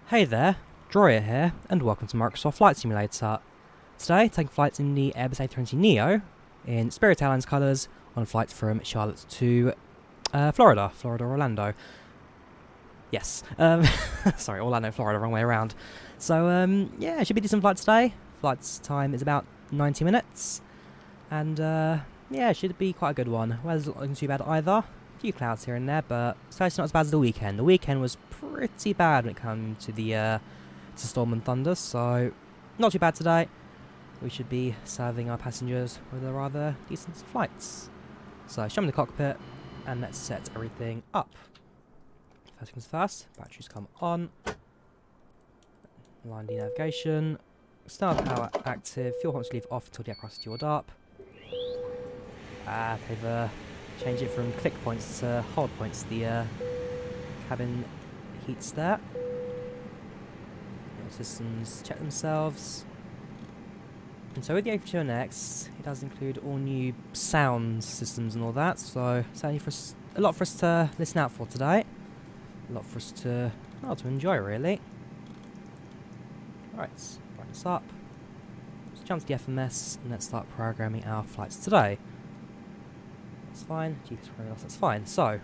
Hey there, Drawyah here, and welcome to Microsoft Flight Simulator. Today, taking flights in the Airbus A320neo in Spirit Airlines colours on a flight from Charlotte to Florida, Orlando. Yes, sorry, Orlando, Florida, wrong way around. So, yeah, it should be a decent flight today. Flight's time is about 90 minutes, and yeah, it should be quite a good one. Weather's not looking too bad either. A few clouds here and there, but it's not as bad as the weekend. The weekend was pretty bad when it came to the to storm and thunder, so not too bad today. We should be serving our passengers with a rather decent flights. So show me the cockpit, and let's set everything up. First things first, batteries come on. Line D navigation. Start power active. Fuel pumps leave off until the aircraft is fueled up. They've changed it from click points to hold points. The cabin heats there. Systems check themselves. And so with the A320neo, it does include all new sound systems and all that. So certainly a lot for us to listen out for today. A lot for us to enjoy really. Alright, brighten this up. Let's jump to the FMS and let's start programming our flights today. That's fine. GPS programming else, that's fine. So,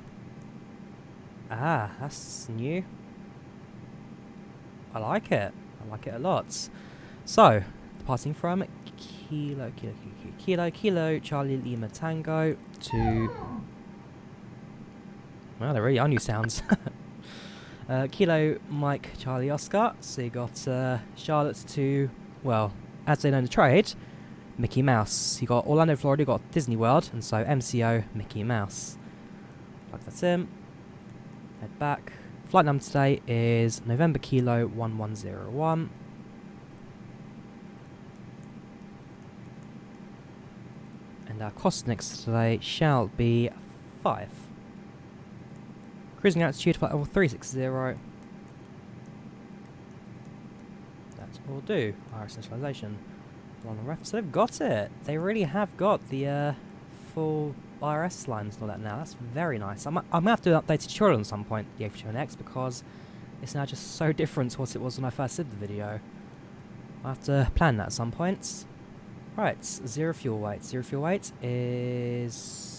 that's new. I like it. I like it a lot. So, departing from Kilo, Charlie Lima Tango to... Well, there really are new sounds. Kilo Mike Charlie Oscar. So you got Charlotte to, well, as they know in the trade, Mickey Mouse. You got Orlando, Florida, you got Disney World, and so MCO Mickey Mouse. Plug that in. Head back. Flight number today is November Kilo 1101. And our cost next today shall be 5. Cruising altitude flight level 360. That's all do. Iris initialization. On the ref. So they've got it. They really have got the full IRS lines and all that now. That's very nice. I'm gonna have to do an updated tutorial at some point, the A320neo, because it's now just so different to what it was when I first did the video. I'll have to plan that at some point. Right, zero fuel weight. Zero fuel weight is...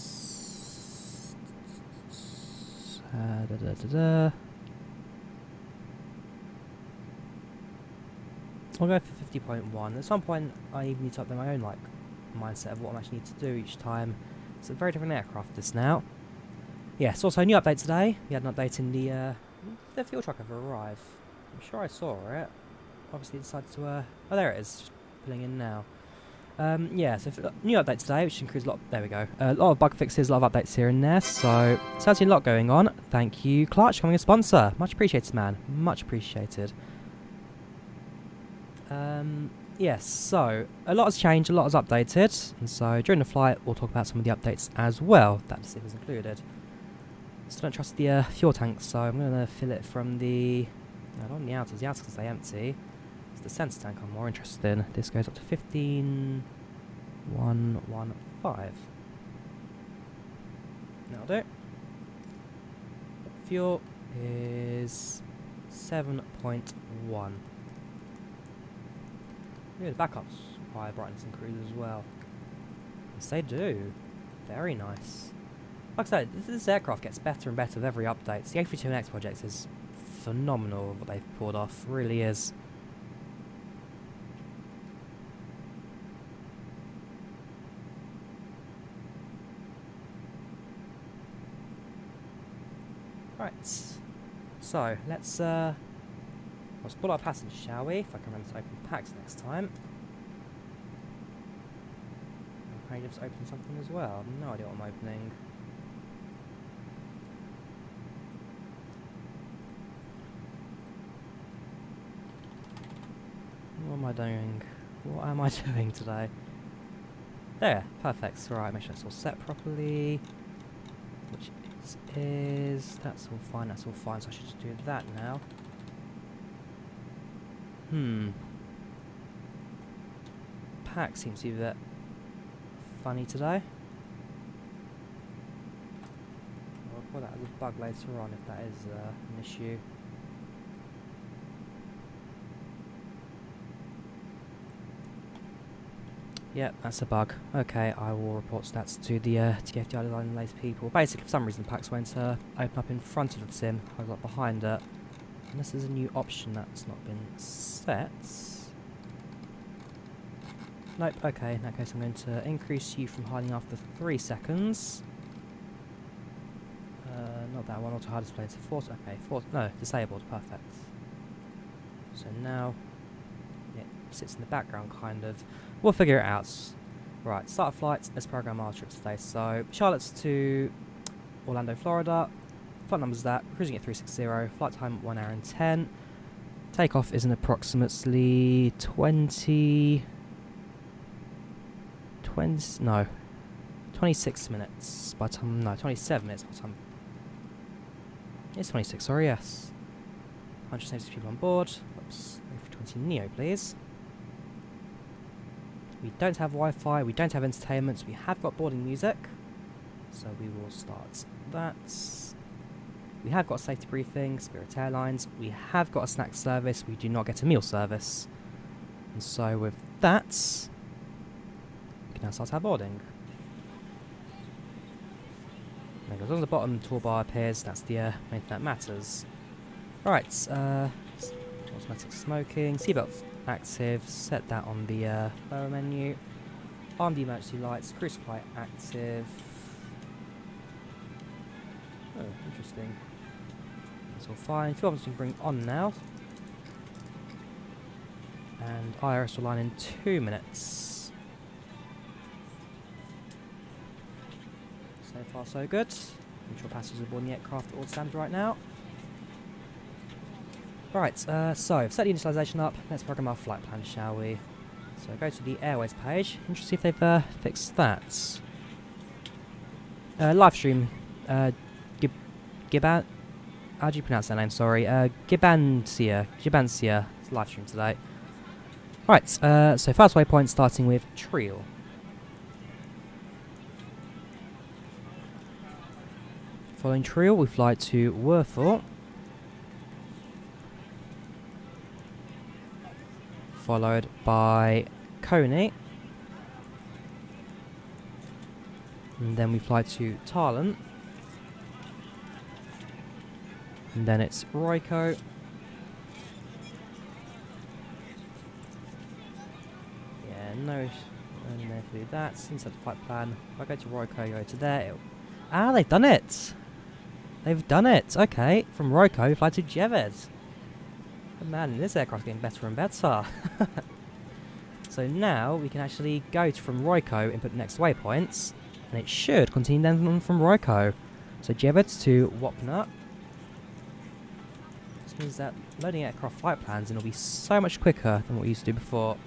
I'll go for 50.1. At some point, I even need to update my own mindset of what I actually need to do each time. It's a very different aircraft this now. Yes, also a new update today. We had an update in the fuel truck ever arrive. I'm sure I saw it. Obviously decided to oh, there it is. Just pulling in now. Yeah, so new update today, which includes a lot. There we go. A lot of bug fixes, a lot of updates here and there. So certainly a lot going on. Thank you, Clutch, becoming a sponsor. Much appreciated, man. Much appreciated. Yes, so a lot has changed, a lot has updated, and so during the flight we'll talk about some of the updates as well that the is included. Still don't trust the fuel tank, so I'm going to fill it from the... No, not on the outers stay empty. It's the sensor tank I'm more interested in. This goes up to 15,115. That'll do. Fuel is 7.1. Yeah, the backups require brightness and cruise as well. Yes, they do. Very nice. Like I said, this aircraft gets better and better with every update. The A320neo project is phenomenal what they've pulled off. Really is. Right. So, let's spot our passengers, shall we? If I can remember to open PACX next time. I'll probably just open something as well. I have no idea what I'm opening. What am I doing? What am I doing today? There, perfect. Right, make sure it's all set properly. Which it is. That's all fine, so I should just do that now. PACX seems to be a bit funny today. I'll report that as a bug later on if that is an issue. Yep, that's a bug. Okay, I will report stats to the TFDi design-related people. Basically, for some reason, the PACX won't open up in front of the sim. I was like behind it. Unless there's a new option that's not been set. Nope, okay, in that case I'm going to increase you from hiding after 3 seconds. Not that one, auto hide display to force, okay, no, disabled, perfect. So now, it sits in the background kind of. We'll figure it out. Right, start of flight, let's program our trip today. So, Charlotte's to Orlando, Florida. Flight number's that, cruising at 360, flight time 1 hour and 10. Takeoff is in approximately 26 minutes by time, no, 27 minutes by time. It's 26, sorry, yes. 170 people on board. Oops, A320neo, please. We don't have Wi-Fi, we don't have entertainment, we have got boarding music. So we will start that. We have got a safety briefing, Spirit Airlines. We have got a snack service, we do not get a meal service. And so with that, we can now start our boarding. As long as the bottom toolbar appears, that's the main thing that matters. Right, automatic smoking, seatbelts active, set that on the lower menu. Arm the emergency lights, cruise supply active. Oh, interesting. That's all fine. Fuel options we can bring on now. And IRS will line in 2 minutes. So far so good. I'm sure passengers aboard the aircraft are all standard right now. Right, so set the initialization up. Let's program our flight plan, shall we? So go to the Airways page. Interesting if they've fixed that. Live stream. Giban. How do you pronounce that name? Sorry. Gibansia. It's live stream today. Right, so first waypoint starting with Triel. Following Triel, we fly to Werthal. Followed by Coney. And then we fly to Tarlant. And then it's Royco. Yeah, no, and then if we do that, inside the flight plan. If I go to Royco, go to there. They've done it! They've done it! Okay, from Royco, we fly to Jevez. Man, this aircraft's getting better and better. So now we can actually go from Royco, input the next waypoints, and it should continue then from Royco. So Jevets to Wapna. This means that loading aircraft flight plans will be so much quicker than what we used to do before.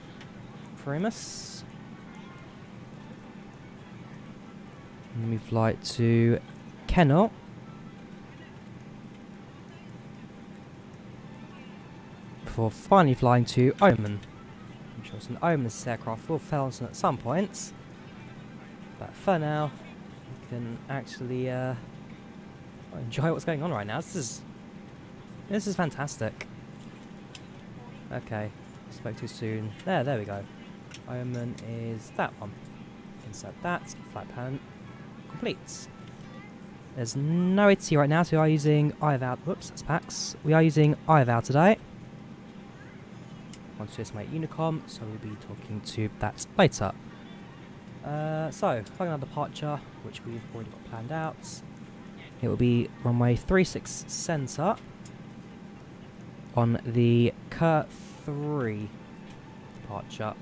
Primus. And then we fly to Kennel. Before finally flying to Oman. I'm sure some Oman's aircraft will fail on at some points, but for now we can actually enjoy what's going on right now. This is fantastic. Okay, spoke too soon. There we go. Oman is that one. Insert that. Flight plan complete. There's no ATC right now, so we are using IVAO. Whoops, that's PACX. We are using IVAO today. Want to estimate Unicom, so we'll be talking to that later. So, flying our departure, which we've already got planned out. It will be runway 36 centre on the Kurt 3 departure.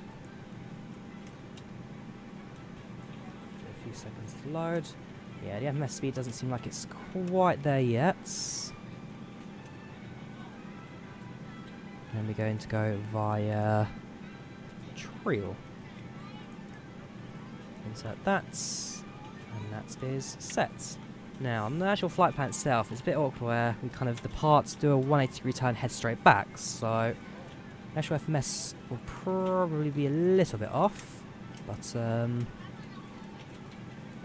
A few seconds to load. Yeah, the FMS speed doesn't seem like it's quite there yet. And we're going to go via Triel. Insert that, and that is set. Now, on the actual flight plan itself, it's a bit awkward where we kind of depart, do a 180-degree turn, head straight back. So, the actual FMS will probably be a little bit off, but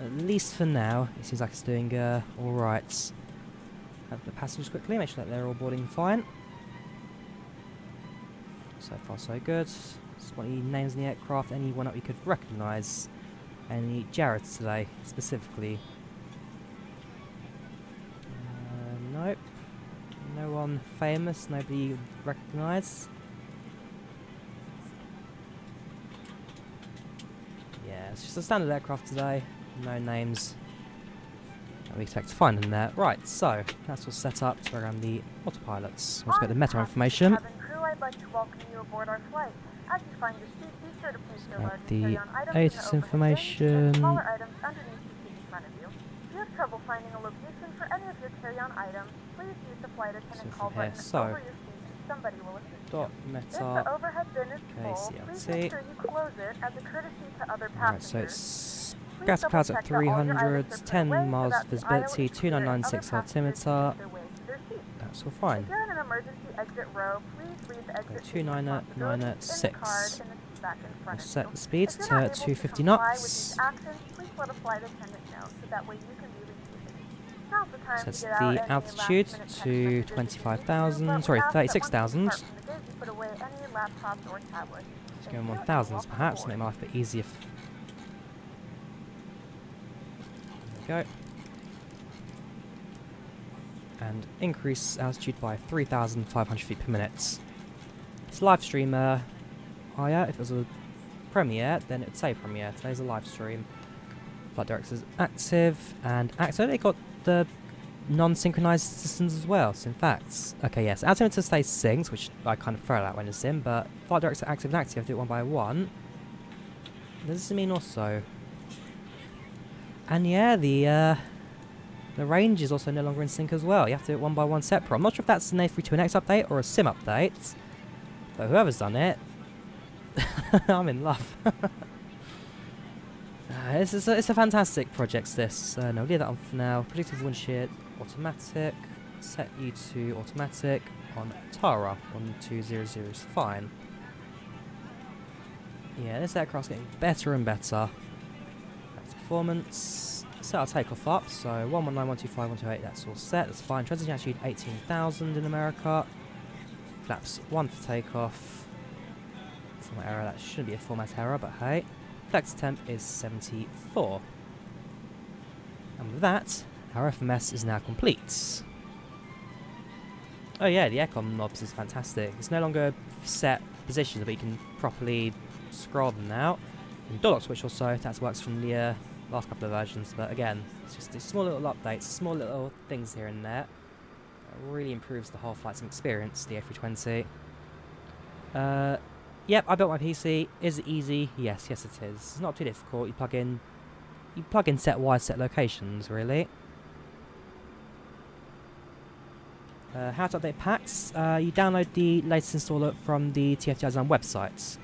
at least for now, it seems like it's doing all right. Have the passengers quickly, make sure that they're all boarding fine. So far so good. Just want any names in the aircraft, anyone that we could recognise. Any Jareds today, specifically. Nope. No one famous, nobody you recognise. Yeah, it's just a standard aircraft today. No names that we expect to find in there. Right, so that's all set up to program the autopilots. Let's get the meta information. I'd like to welcome you aboard our flight. As you find your seat, be sure to place your large The carry-on items ATIS in the information. and smaller items underneath the seat in front of you. If you have trouble finding a location for any of your carry-on items, please use the flight attendant call button over your seat and somebody will assist you. If the overhead bin is full, please make sure you close it as a courtesy to other passengers. Right, so it's gas clouds at 300, 10 miles visibility, 2996 altimeter. That's all fine. If you're in an emergency exit row, please leave the exit 2996. We'll set the speed to 250 knots. Sets the altitude to 25,000, sorry, 36,000. Let's go in 1,000s perhaps, make my life a bit easier. There we go. And increase altitude by 3,500 feet per minute. It's a live streamer. Oh yeah, if it was a premiere, then it'd say premiere. Today's a live stream. Flight director's active and active. They got the non-synchronized systems as well. So in fact, okay, yes, altimeter stays synced, which I kind of throw out when it's in, but flight director active and active, do it one by one. Does this mean also? And yeah, the range is also no longer in sync as well. You have to do it one by one separate. I'm not sure if that's an A320neo update or a sim update, but whoever's done it, I'm in love. It's a fantastic project, this. No, leave that on for now. Predictive windshield, automatic. Set you to automatic on Tara. 1200 is fine. Yeah, this aircraft's getting better and better. That's performance. Set our takeoff up, so 119, 125, 128, that's all set, that's fine. Transition altitude 18,000 in America. Flaps 1 for takeoff. Format error, that shouldn't be a format error, but hey. Flex temp is 74. And with that, our FMS is now complete. Oh yeah, the aircon knobs is fantastic. It's no longer set positions, but you can properly scroll them now. And door lock switch also, that works from the last couple of versions, but again, it's just these small little updates, small little things here and there. It really improves the whole flight sim experience, the A320. Yep, I built my PC. Is it easy? Yes, it is. It's not too difficult. You plug in set wide set locations, really. How to update packs? You download the latest installer from the TFDi design website.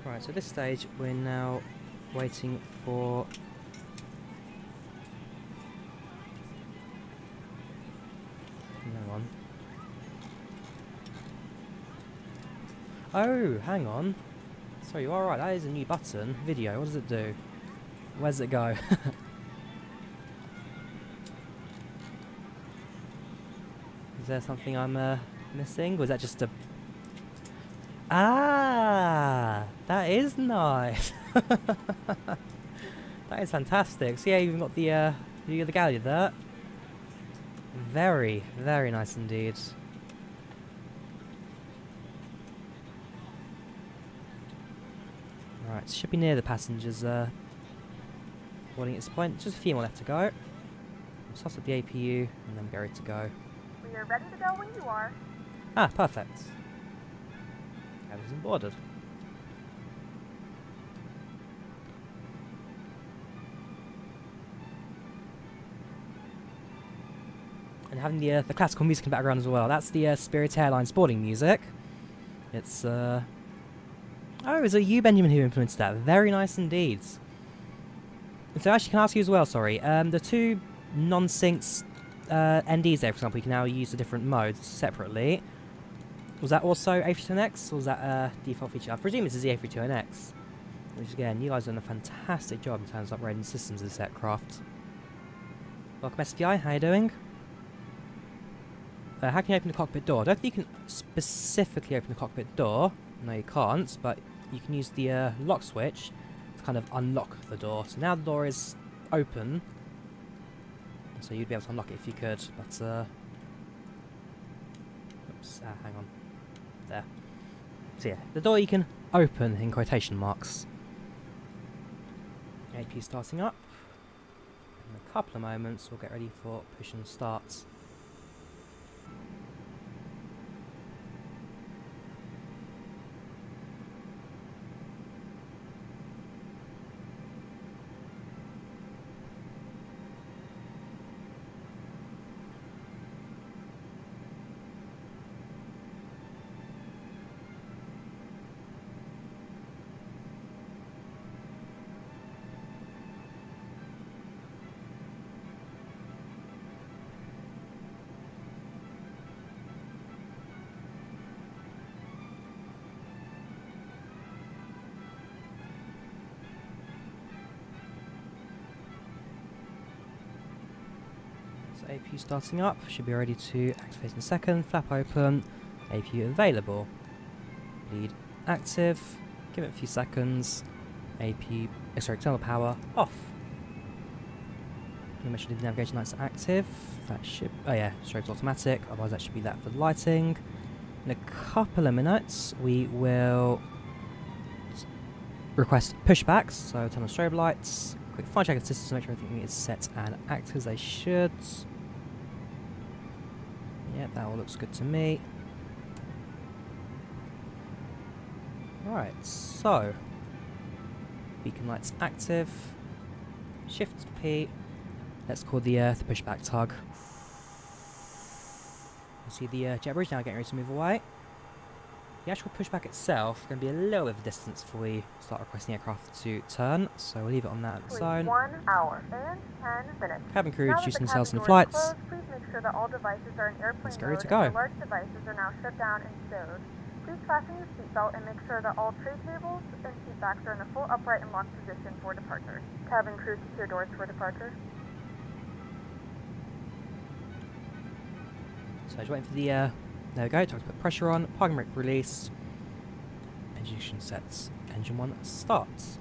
Right, so at this stage we're now waiting for no one. Oh, hang on. Sorry, you are right, that is a new button. Video, what does it do? Where does it go? Is there something I'm missing? Was that just a... Ah, that is nice. That is fantastic. So yeah, you've got the gallery there. Very, very nice indeed. Right, should be near the passengers. Boarding at this point. Just a few more left to go. We'll start up the APU and then we're ready to go. We are ready to go when you are. Ah, perfect. Cabin's boarded. And having the classical music in the background as well. That's the Spirit Airlines boarding music. It's oh, it was a U Benjamin who implemented that. Very nice indeed. So actually, can I ask you as well? Sorry, the two non-synced NDs there, for example, you can now use the different modes separately. Was that also A320neo, or was that a default feature? I presume this is the A320neo. Which again, you guys have done a fantastic job in terms of upgrading systems of this aircraft. Welcome SDI, how you doing? How can you open the cockpit door? I don't think you can specifically open the cockpit door. No, you can't, but you can use the lock switch to kind of unlock the door. So now the door is open. So you'd be able to unlock it if you could, but oops, hang on. There. So yeah, the door you can open in quotation marks. AP starting up. In a couple of moments we'll get ready for push and start. AP starting up, should be ready to activate in a second. Flap open, AP available. Bleed active, give it a few seconds. External power off. You make sure the navigation lights are active. That should, oh yeah, strobes automatic, otherwise that should be that for the lighting. In a couple of minutes we will request pushbacks, so turn on strobe lights. Quick fine check of the system to make sure everything is set and active as they should. Yeah, that all looks good to me. Right, so beacon lights active. Shift P. Let's call the pushback tug. You see the jet bridge now getting ready to move away. The actual pushback itself is going to be a little bit of a distance before we start requesting aircraft to turn, so we'll leave it on that zone. 1 hour and 10 minutes. Cabin crew introducing themselves in the flights. Closed, please make sure that all devices are in airplane Let's get ready to mode go. and the large devices are now shut down and stowed. Please fasten your seatbelt and make sure that all tray tables and seat backs are in a full upright and locked position for departure. Cabin crew secure doors for departure. So just waiting for the, there we go, time to put pressure on, parking brake released, engine sets, engine 1 starts.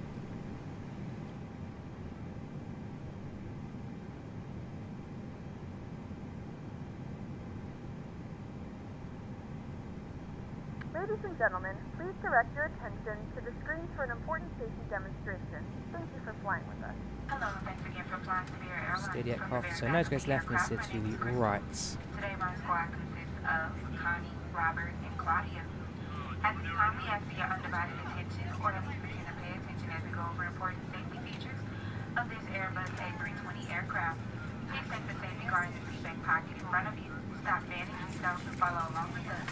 Ladies and gentlemen, please direct your attention to the screens for an important safety demonstration. Thank you for flying with us. Hello, thanks again for flying Spirit Airlines. Steady aircraft, so nose goes left and sit to the right. Today my squad consists of Connie, Robert, and Claudia. At this time, we ask for your undivided attention, or at least begin to pay attention as we go over important safety features of this Airbus A320 aircraft. Please take the safety guard in the seatback pocket in front of you. Stop fanning yourself and follow along with us.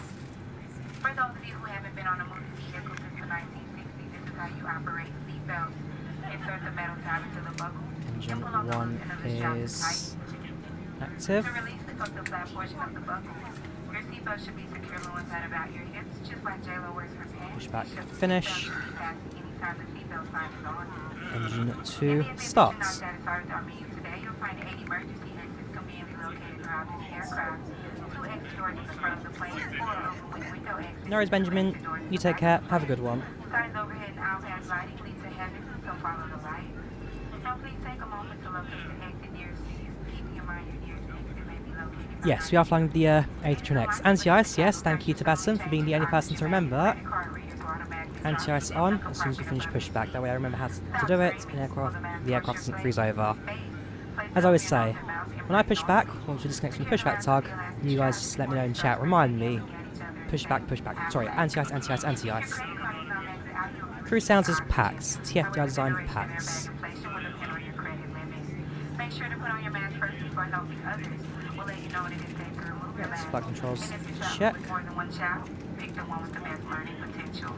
For those of you who haven't been on a moving vehicle since the 1960s, this is how you operate seatbelts. Insert the metal tab into the buckle. Engine 1 is active. To release the flat portion of the buckle, your seatbelt should be securely inside about your hips, just like JLo works for pants. Pushback finish. Anytime the seatbelt sign is on. Engine 2 starts. Not satisfied with our menu today, you'll find 8 emergency exits conveniently located throughout this aircraft. 2 exit doors in the front of the plane, 4 open window exits. No worries, Benjamin. You take care. Have a good one. Signs overhead and outbound lighting lead to heaven, so follow the light. Now please take a moment to locate the exit nearest to you. Keep in mind your nearest exit may be located. Yes, we are flying the A320neo. Anti-ice, yes. Thank you to Basson for being the only person to remember that. Anti-ice on as soon as we finish pushback. That way I remember how to do it. In aircraft, the aircraft doesn't freeze over. As I always say, when I push back, once we disconnect from the pushback tug, you guys just let me know in chat. Remind me. Pushback, pushback. Sorry, anti-ice, anti-ice, anti-ice. Crew sounds as PACX. TFDi designed for PACX. Make sure to put on your mask first before helping others. We'll let you know when it is safe to remove your mask. Flight controls And if you check. with more than one child, pick the one with the best learning potential.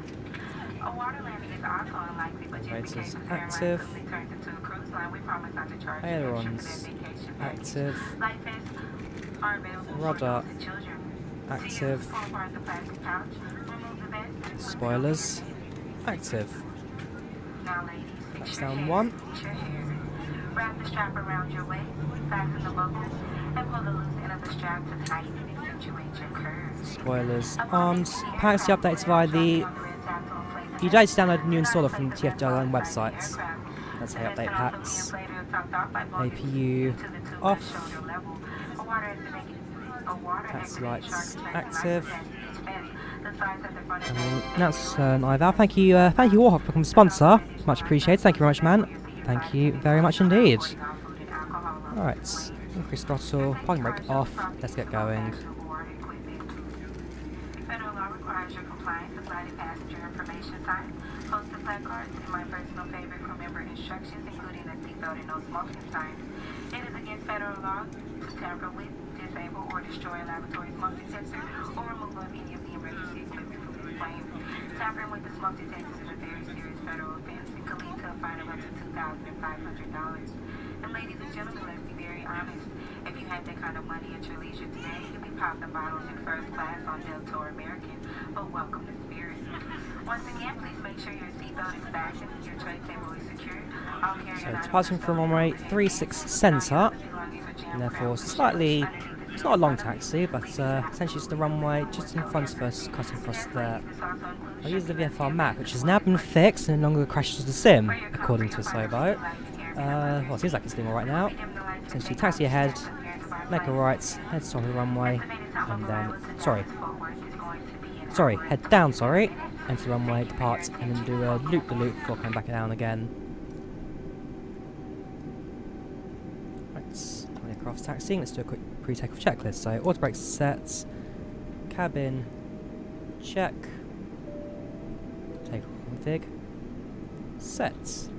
A water landing is also unlikely, but just in Rotors case the active. airline quickly turns into a cruise line, we promise not to charge you Ailerons extra for that vacation package. active. Life vests are available for Rudder adults and children. active. To use, pull apart the plastic pouch, remove the vest. Spoilers active. Now, ladies, fix your Touchdown hair, 1. fix your hair. Wrap the strap around your waist, fasten the buckles, and pull the loose end of the strap to tighten and accentuate your curves. Spoilers on. PACX updates via the... You don't download a new installer from the TFDi websites. That's how you update packs. APU off. Packs lights active. And that's an IVAO. Thank you, Warhawk, for becoming a sponsor. Much appreciated. Thank you very much, man. Thank you very much indeed. Alright, increase throttle, parking brake off. Let's get going. Federal law requires your compliance with flight and passenger information signs, posted placards, and my personal favorite crew member instructions, including a seatbelt and no smoking signs. It is against federal law to tamper with, disable, or destroy a laboratory smoke detector or remove any of the emergency equipment from this plane. Tampering with the smoke detectors is a very serious federal offense and could lead to a fine of up to $2,500. And ladies and gentlemen, let's be very honest. If you had that kind of money at your leisure today, you'd be popping bottles in first class on Delta or American. But welcome to Spirit. Once again, please make sure your seatbelt is fastened and your tray table is secured. So departing from runway 36 centre, and therefore slightly, it's not a long taxi, but essentially it's the runway just in front of us, cutting across there. I use the VFR map, which has now been fixed and no longer crashes the sim, according to Sobo. Well, it seems like it's doing alright now. Essentially taxi ahead, make a right, head to the runway, and then, head down, enter the runway, depart, and then do a loop-the-loop before coming back down again. Right, aircraft taxiing, let's do a quick pre-takeoff checklist. So, auto brakes set, cabin, check, takeoff config, set.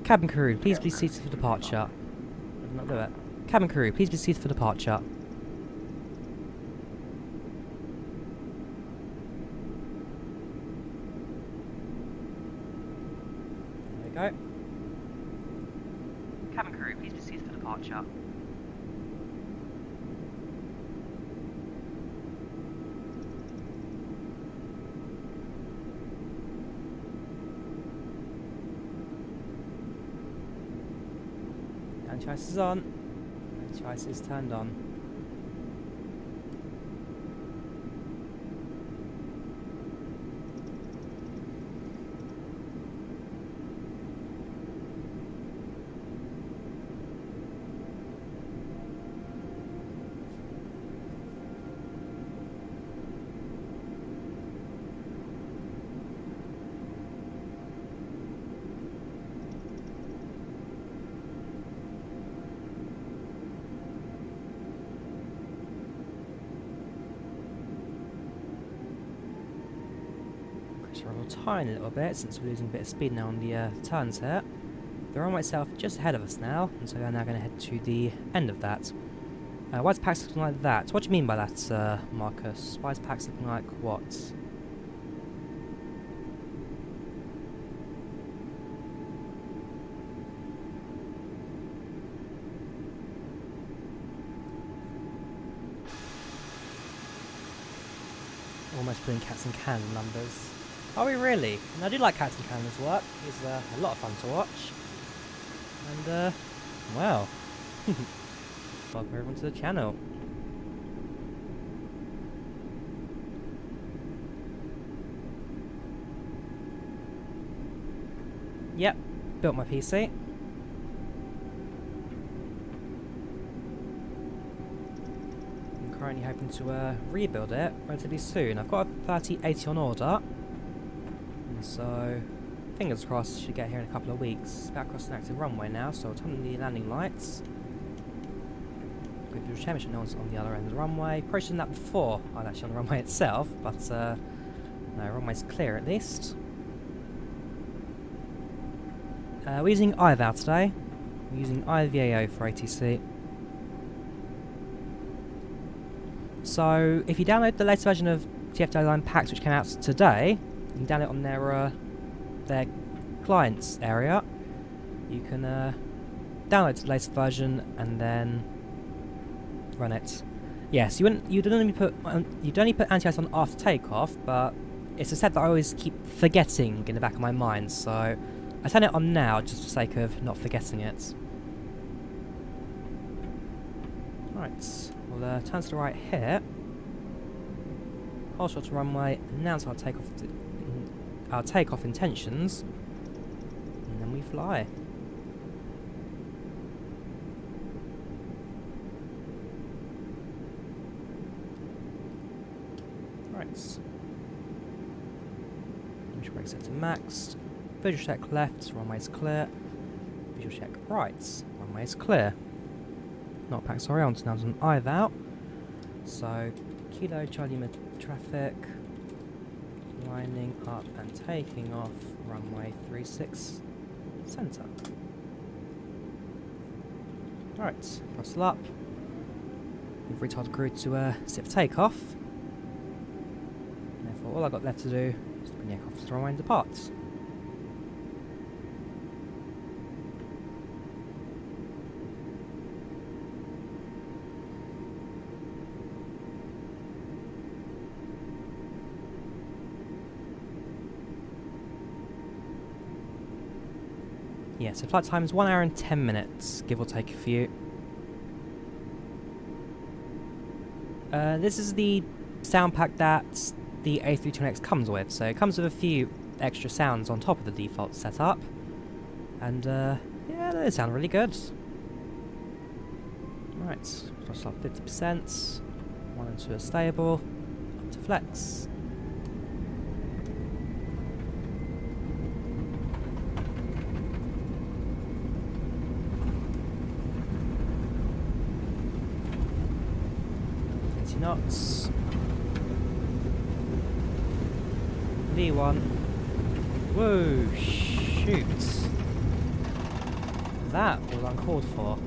Cabin crew, please be seated for departure. I did not do it. Cabin crew, please be seated for departure. There we go. Cabin crew, please be seated for departure. Anti-ice is on. Anti-ice is turned on. A tiny little bit since we're losing a bit of speed now on the turns here. The runway itself just ahead of us now, and so we're now going to head to the end of that. Why is PACX looking like that? What do you mean by that, Marcus? Why is PACX looking like what? Almost putting cats and can numbers. Are we really? And I do like Captain Cannon's work. He's a lot of fun to watch. And, wow. Welcome everyone to the channel. Yep, built my PC. I'm currently hoping to rebuild it relatively soon. I've got a 3080 on order. So, fingers crossed, should get here in a couple of weeks. Back across an active runway now, so I'll turn on the landing lights. Good visual championship, no one's on the other end of the runway. Probably should have done that before I was actually on the runway itself, but no, runway's clear at least. We're using IVAO today. We're using IVAO for ATC. So, if you download the latest version of TFDi PACX, which came out today, you can download it on their clients area. You can download the latest version and then run it. Yes, you'd only put anti-ice on after takeoff, but it's a set that I always keep forgetting in the back of my mind. So I turn it on now just for the sake of not forgetting it. Right, we'll turn to the right here. Hold short to runway, announce our takeoff intentions, and then we fly. Right. Push brake set to max. Visual check left, runway's clear. Visual check right, runway's clear. Not PACX, sorry, on to now an IVAO. So, Kilo Charlie Lima traffic, lining up and taking off, runway 36, centre. Alright, throttle up. We've retired crew to sit for takeoff. And therefore, all I've got left to do is to bring the aircraft to the runway and depart. Yeah, so flight time is 1 hour and 10 minutes, give or take a few. This is the sound pack that the A320neo comes with, so it comes with a few extra sounds on top of the default setup. And yeah, they sound really good. Right, throttle up 50%, 1 and 2 are stable, up to flex. Knots. V1. Whoa, shoot. That was uncalled for.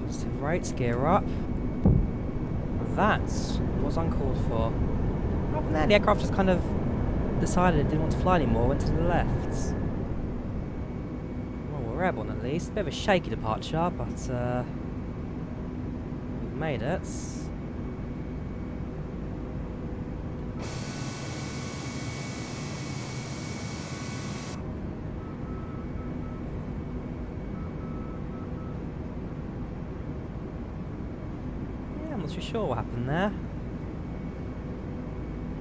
Positive rates, gear up. That was uncalled for. Up there, the aircraft just kind of decided it didn't want to fly anymore, went to the left. Well, we're airborne at least. Bit of a shaky departure, but made it. Yeah, I'm not too sure what happened there.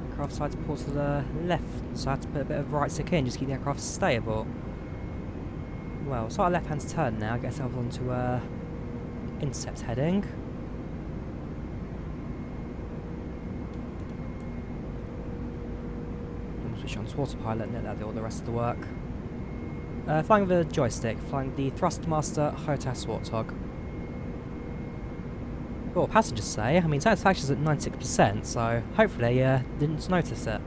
Aircraft side to pull to the left, so I had to put a bit of right stick in just to keep the aircraft stable. Well, so our left hand's turn now, get ourselves onto intercept heading. Switch on to autopilot and let that do all the rest of the work. Flying with a joystick, flying the Thrustmaster HOTAS Warthog. Well, passengers say, I mean, satisfaction's at 96%, so hopefully didn't notice it.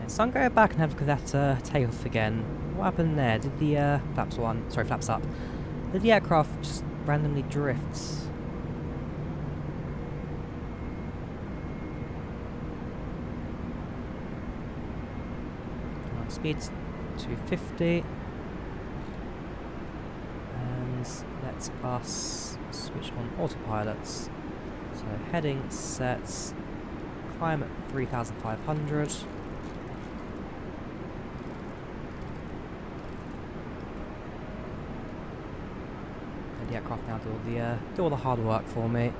So I'm going back and have a look at that takeoff again. What happened there? Did the flaps up. Did the aircraft just randomly drift? Right, speed's 250. And let us switch on autopilot. So heading sets, climb at 3,500. The aircraft now do all the hard work for me.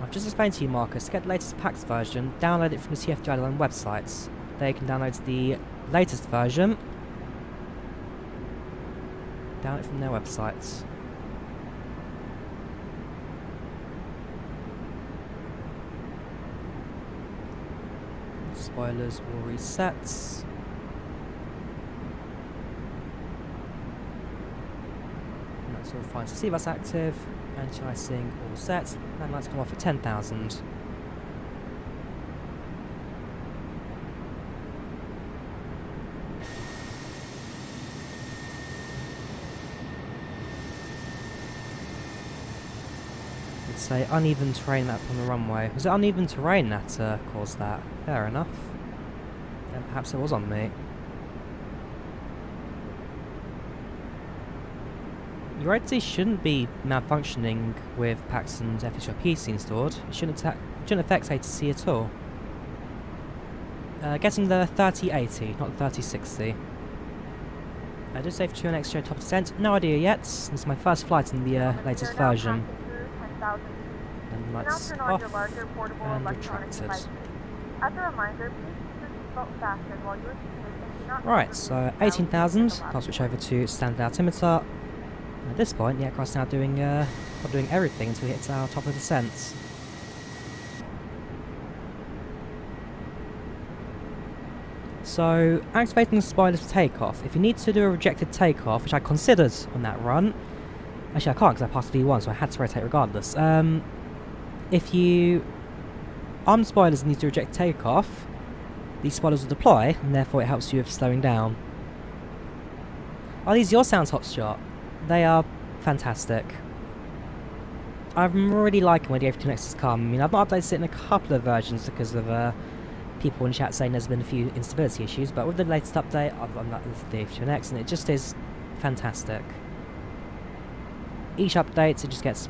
I've just explained to you, Marcus, to get the latest PACX version, download it from the TFDi website. There you can download the latest version. Download it from their website. Spoilers will reset. That's all fine. So CVAS active, anti-icing all set, and lights come off at 10,000. Let's say uneven terrain map on the runway. Was it uneven terrain that caused that? Fair enough. Then perhaps it was on me. Your OT shouldn't be malfunctioning with PACX and FSR PC installed. It shouldn't affect ATC at all. Getting the 3080, not the 3060. I just saved 2 extra top descent. No idea yet. This is my first flight in the latest version. And lights off and retracted. Right, so 18,000. I'll switch over to standard altimeter. And at this point, the aircraft's now doing everything until it hits our top of descent. So, activating the spoilers for takeoff. If you need to do a rejected takeoff, which I considered on that run, actually I can't because I passed V1, so I had to rotate regardless. If you arm spoilers and need to reject takeoff, these spoilers will deploy, and therefore it helps you with slowing down. Are these your sounds, Hotshot? They are fantastic. I'm really liking where the A320neo has come. I mean, I've not updated it in a couple of versions because of people in chat saying there's been a few instability issues, but with the latest update, I've unlocked the A320neo and it just is fantastic. Each update, it just gets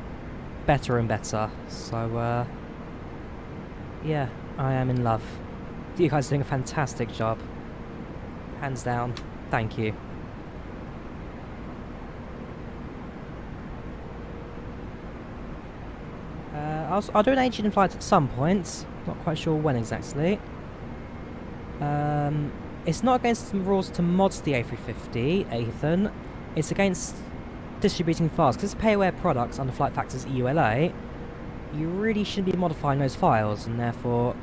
better and better. So, yeah, I am in love. You guys are doing a fantastic job. Hands down, thank you. I'll do an engine flight at some point. Not quite sure when exactly. It's not against the rules to mod the A350, Ethan. It's against distributing files. Because it's pay-aware products under Flight Factor's EULA, you really shouldn't be modifying those files, and therefore,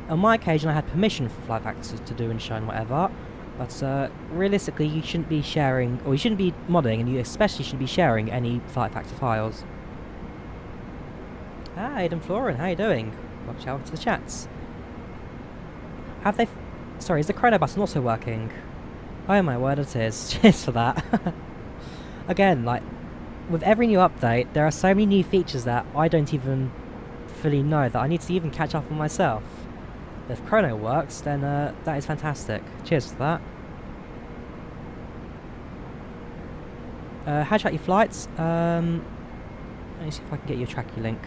on my occasion, I had permission for Flight Factor to do and show and whatever. But realistically, you shouldn't be sharing, or you shouldn't be modding, and you especially shouldn't be sharing any Flight Factor files. Ah, Aidan Florin, how you doing? Welcome to the chats. Have they... Sorry, is the chrono button also working? Oh my word, it is. Cheers for that. Again, like, with every new update, there are so many new features that I don't even fully know that I need to even catch up on myself. If chrono works, then that is fantastic. Cheers for that. How about your flights? Let me see if I can get you a tracking link.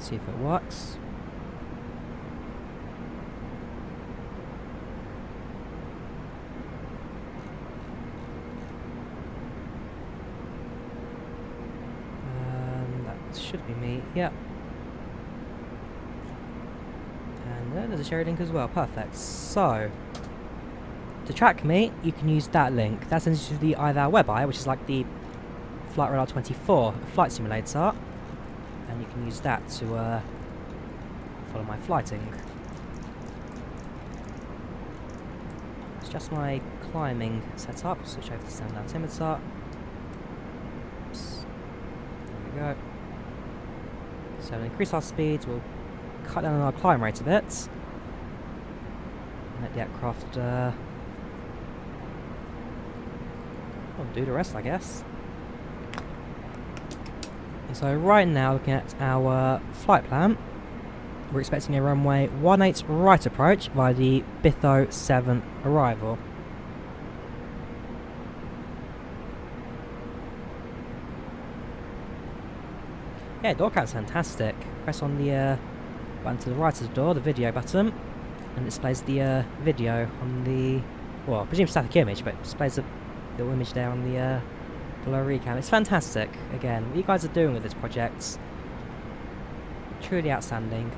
See if it works. That should be me, yep. And there's a share link as well, perfect. So, to track me, you can use that link. That sends you to the IVAO web eye, which is like the Flight Radar 24 flight simulator. And you can use that to follow my flighting. It's just my climbing setup. Switch over to standard altimeter. Oops. There we go. So we'll increase our speeds, we'll cut down on our climb rate a bit. And let the aircraft do the rest, I guess. So right now, looking at our flight plan, we're expecting a runway 18 right approach via the Bitho 7 arrival. Yeah, door count's fantastic. Press on the button to the right of the door, the video button, and it displays the video on the, well, I presume static image, but it displays the little image there on the below recam. It's fantastic. Again, what you guys are doing with this project, truly outstanding.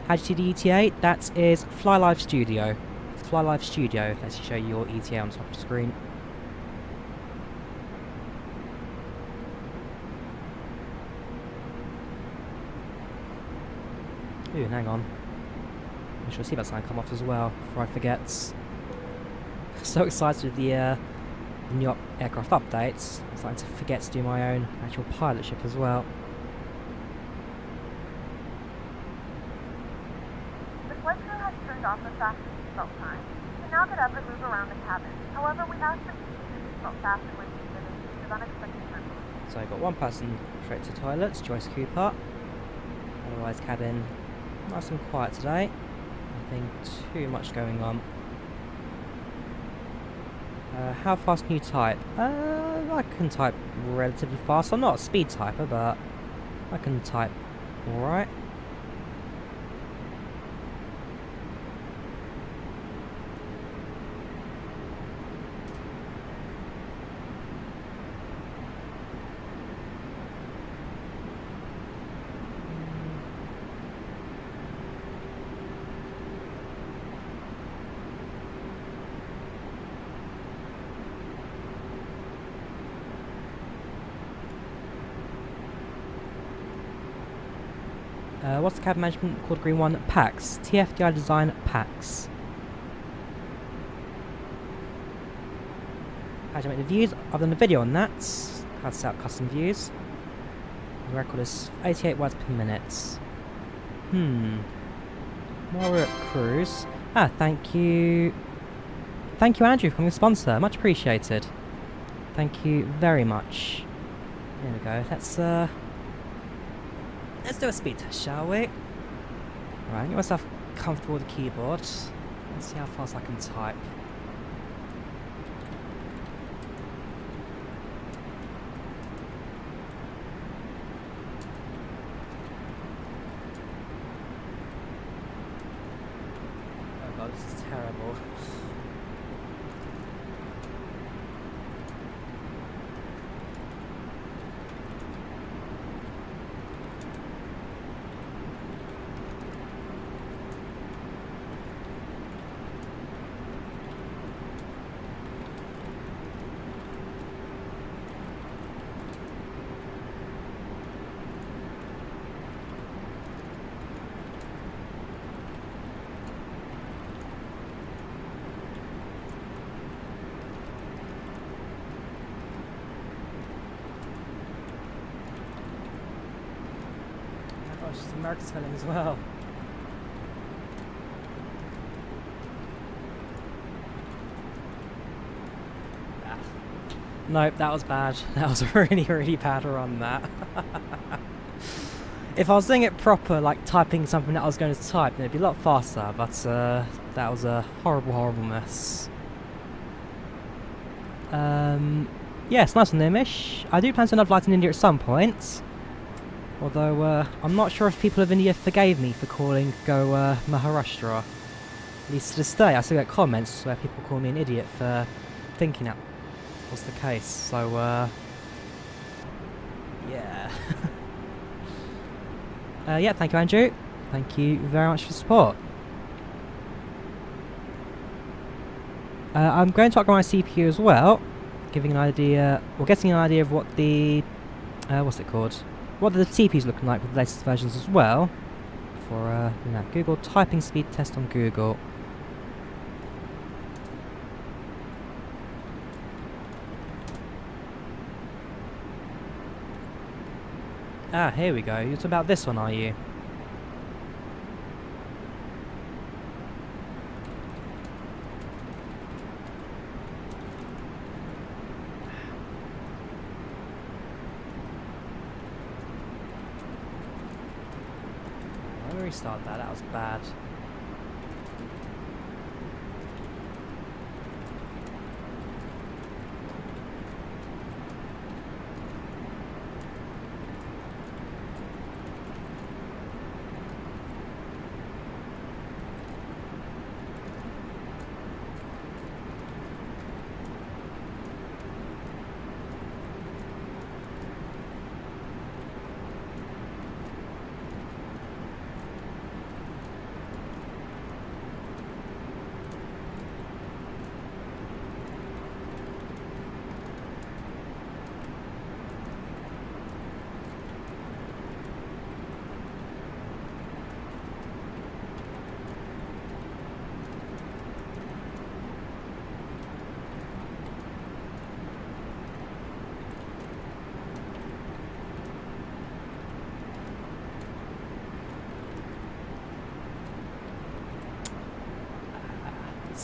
How do you see the ETA? That is FlyLive Studio. FlyLive Studio lets you show your ETA on top of the screen. Ooh, hang on. I should see that sign come off as well before I forget. So excited with the new aircraft updates, I'm starting to forget to do my own actual pilotship as well. The flight crew has turned off the fastest seatbelt sign. You can now get up and move around the cabin. However, we ask that you keep your seatbelt fastened when needed in case of unexpected circumstances. So I've got one person straight to toilets, Joyce Cooper. Otherwise, cabin nice and quiet today. Nothing too much going on. How fast can you type? I can type relatively fast. I'm not a speed typer, but I can type alright. What's the cabin management called green one? PACX. TFDi design PACX. How to make the views? I've done a video on that. How to set up custom views. The record is 88 words per minute. While we're at cruise. Thank you. Thank you, Andrew, for being a sponsor. Much appreciated. Thank you very much. There we go. Let's do a speed test, shall we? Right, get myself comfortable with the keyboard. Let's see how fast I can type. Oh god, this is terrible. It's American spelling as well. Nope, that was bad. That was a really, really bad run, that. If I was doing it proper, like typing something that I was going to type, then it'd be a lot faster, but that was a horrible, horrible mess. Yes, nice on the Imish. I do plan to another flight in India at some point. Although, I'm not sure if people of India forgave me for calling Go Maharashtra. At least to this day, I still get comments where people call me an idiot for thinking that was the case. So, yeah. Yeah, thank you, Andrew. Thank you very much for the support. I'm going to upgrade my CPU as well, giving an idea, or getting an idea of what the, what's it called? What are the TPs looking like with the latest versions as well? For Google typing speed test on Google. Here we go. You're talking about this one, are you? Let me restart that. That was bad.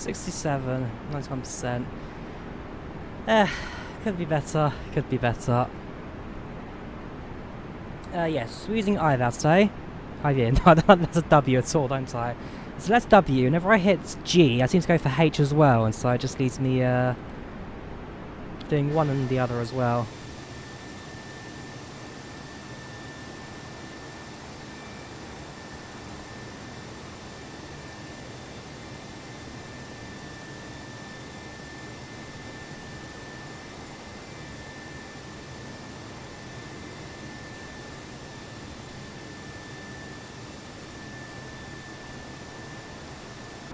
67, 91%. Could be better, could be better. Yes, we're using IVAO today. IVAO, no, that's a W at all, don't I? So that's W. Whenever I hit G, I seem to go for H as well, and so it just leaves me doing one and the other as well.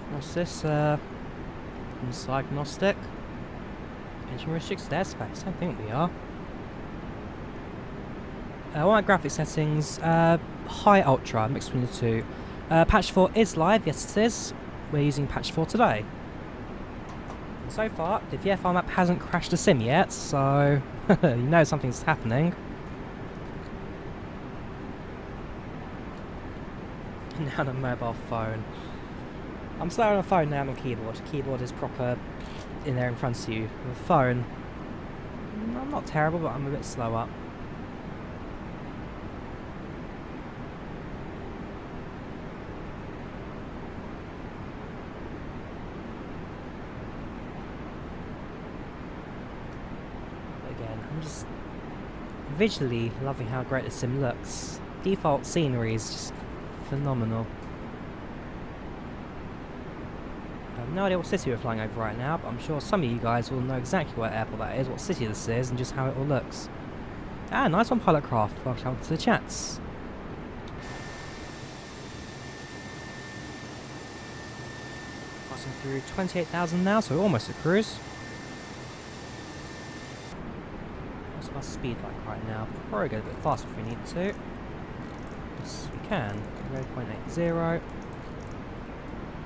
What's this? Diagnostic. Engine restricted airspace. I think we are. What are graphics settings? High Ultra, mixed between the two. Patch 4 is live, yes it is. We're using patch 4 today. And so far, the VFR map hasn't crashed a sim yet, so you know something's happening. Now the mobile phone. I'm slower on the phone now than on keyboard. Keyboard is proper in there in front of you. The phone, I'm not terrible, but I'm a bit slower. Again, I'm just visually loving how great the sim looks. Default scenery is just phenomenal. I have no idea what city we're flying over right now, but I'm sure some of you guys will know exactly what airport that is, what city this is, and just how it all looks. Ah, nice one, Pilot Craft. Welcome to the chats. Passing through 28,000 now, so we're almost at cruise. What's our speed like right now? Probably go a bit faster if we need to. Yes, we can. 0.80.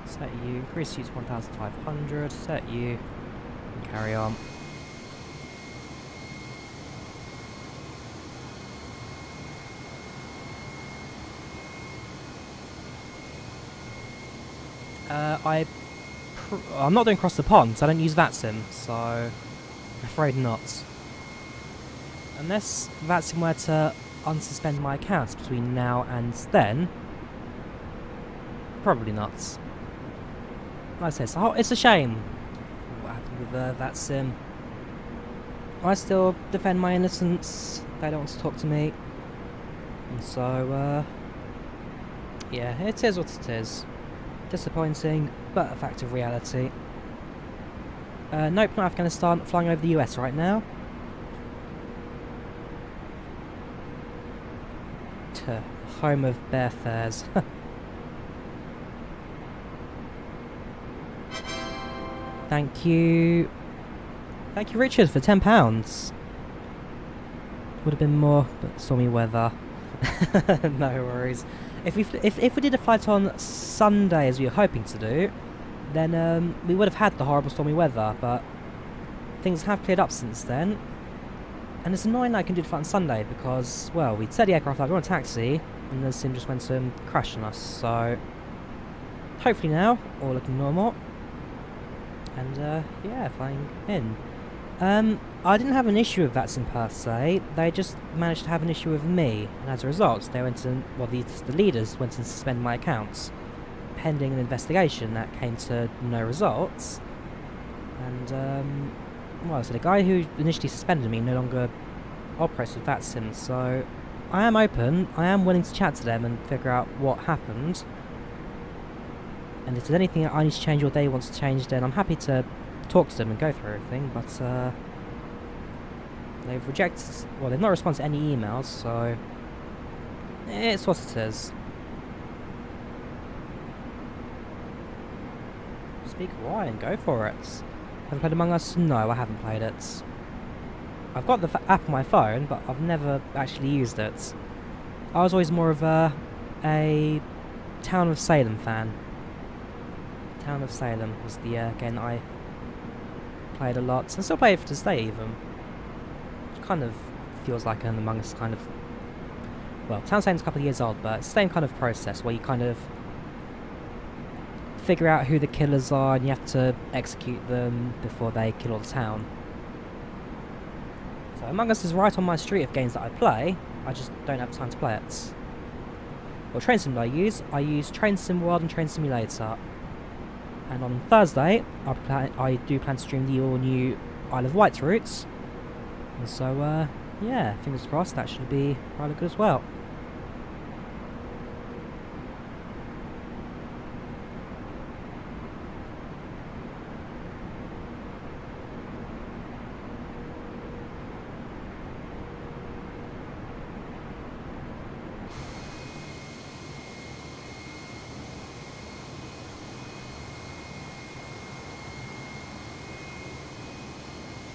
Set you, increase you to 1,500, set you, and carry on. I'm not doing cross the pond, so I don't use VATSIM, so I'm afraid not. Unless VATSIM were to unsuspend my accounts between now and then, probably not. Like I said, it's a shame what happened with that sim. I still defend my innocence. They don't want to talk to me. And so, yeah, it is what it is. Disappointing, but a fact of reality. Nope, not Afghanistan. Flying over the US right now. Home of bear fairs. Thank you, Richard, for £10. Would have been more, but stormy weather. No worries. If we did a flight on Sunday, as we were hoping to do, then we would have had the horrible stormy weather. But things have cleared up since then, and it's annoying that I can do the flight on Sunday because, well, we'd set the aircraft up, we're on a taxi, and the sim just went to crash on us. So hopefully now, all looking normal. And, yeah, flying in. I didn't have an issue with VATSIM per se, they just managed to have an issue with me, and as a result, they went to, well, the leaders went to suspend my accounts, pending an investigation that came to no results. And, well, so the guy who initially suspended me no longer operates with VATSIM, so I am open, I am willing to chat to them and figure out what happened. And if there's anything that I need to change or they want to change, then I'm happy to talk to them and go through everything, but they've rejected, well, they've not responded to any emails, so it's what it is. Speak why and go for it. Have you played Among Us? No, I haven't played it. I've got the app on my phone, but I've never actually used it. I was always more of a Town of Salem fan. Town of Salem was the game that I played a lot, and still play it to this day even. Which kind of feels like an Among Us kind of, well, Town of Salem's a couple of years old, but it's the same kind of process where you kind of figure out who the killers are, and you have to execute them before they kill all the town. So Among Us is right on my street of games that I play, I just don't have time to play it. What train sim do I use Train Sim World and Train Simulator. And on Thursday, I do plan to stream the all-new Isle of Wight routes. And so, yeah, fingers crossed, that should be rather good as well.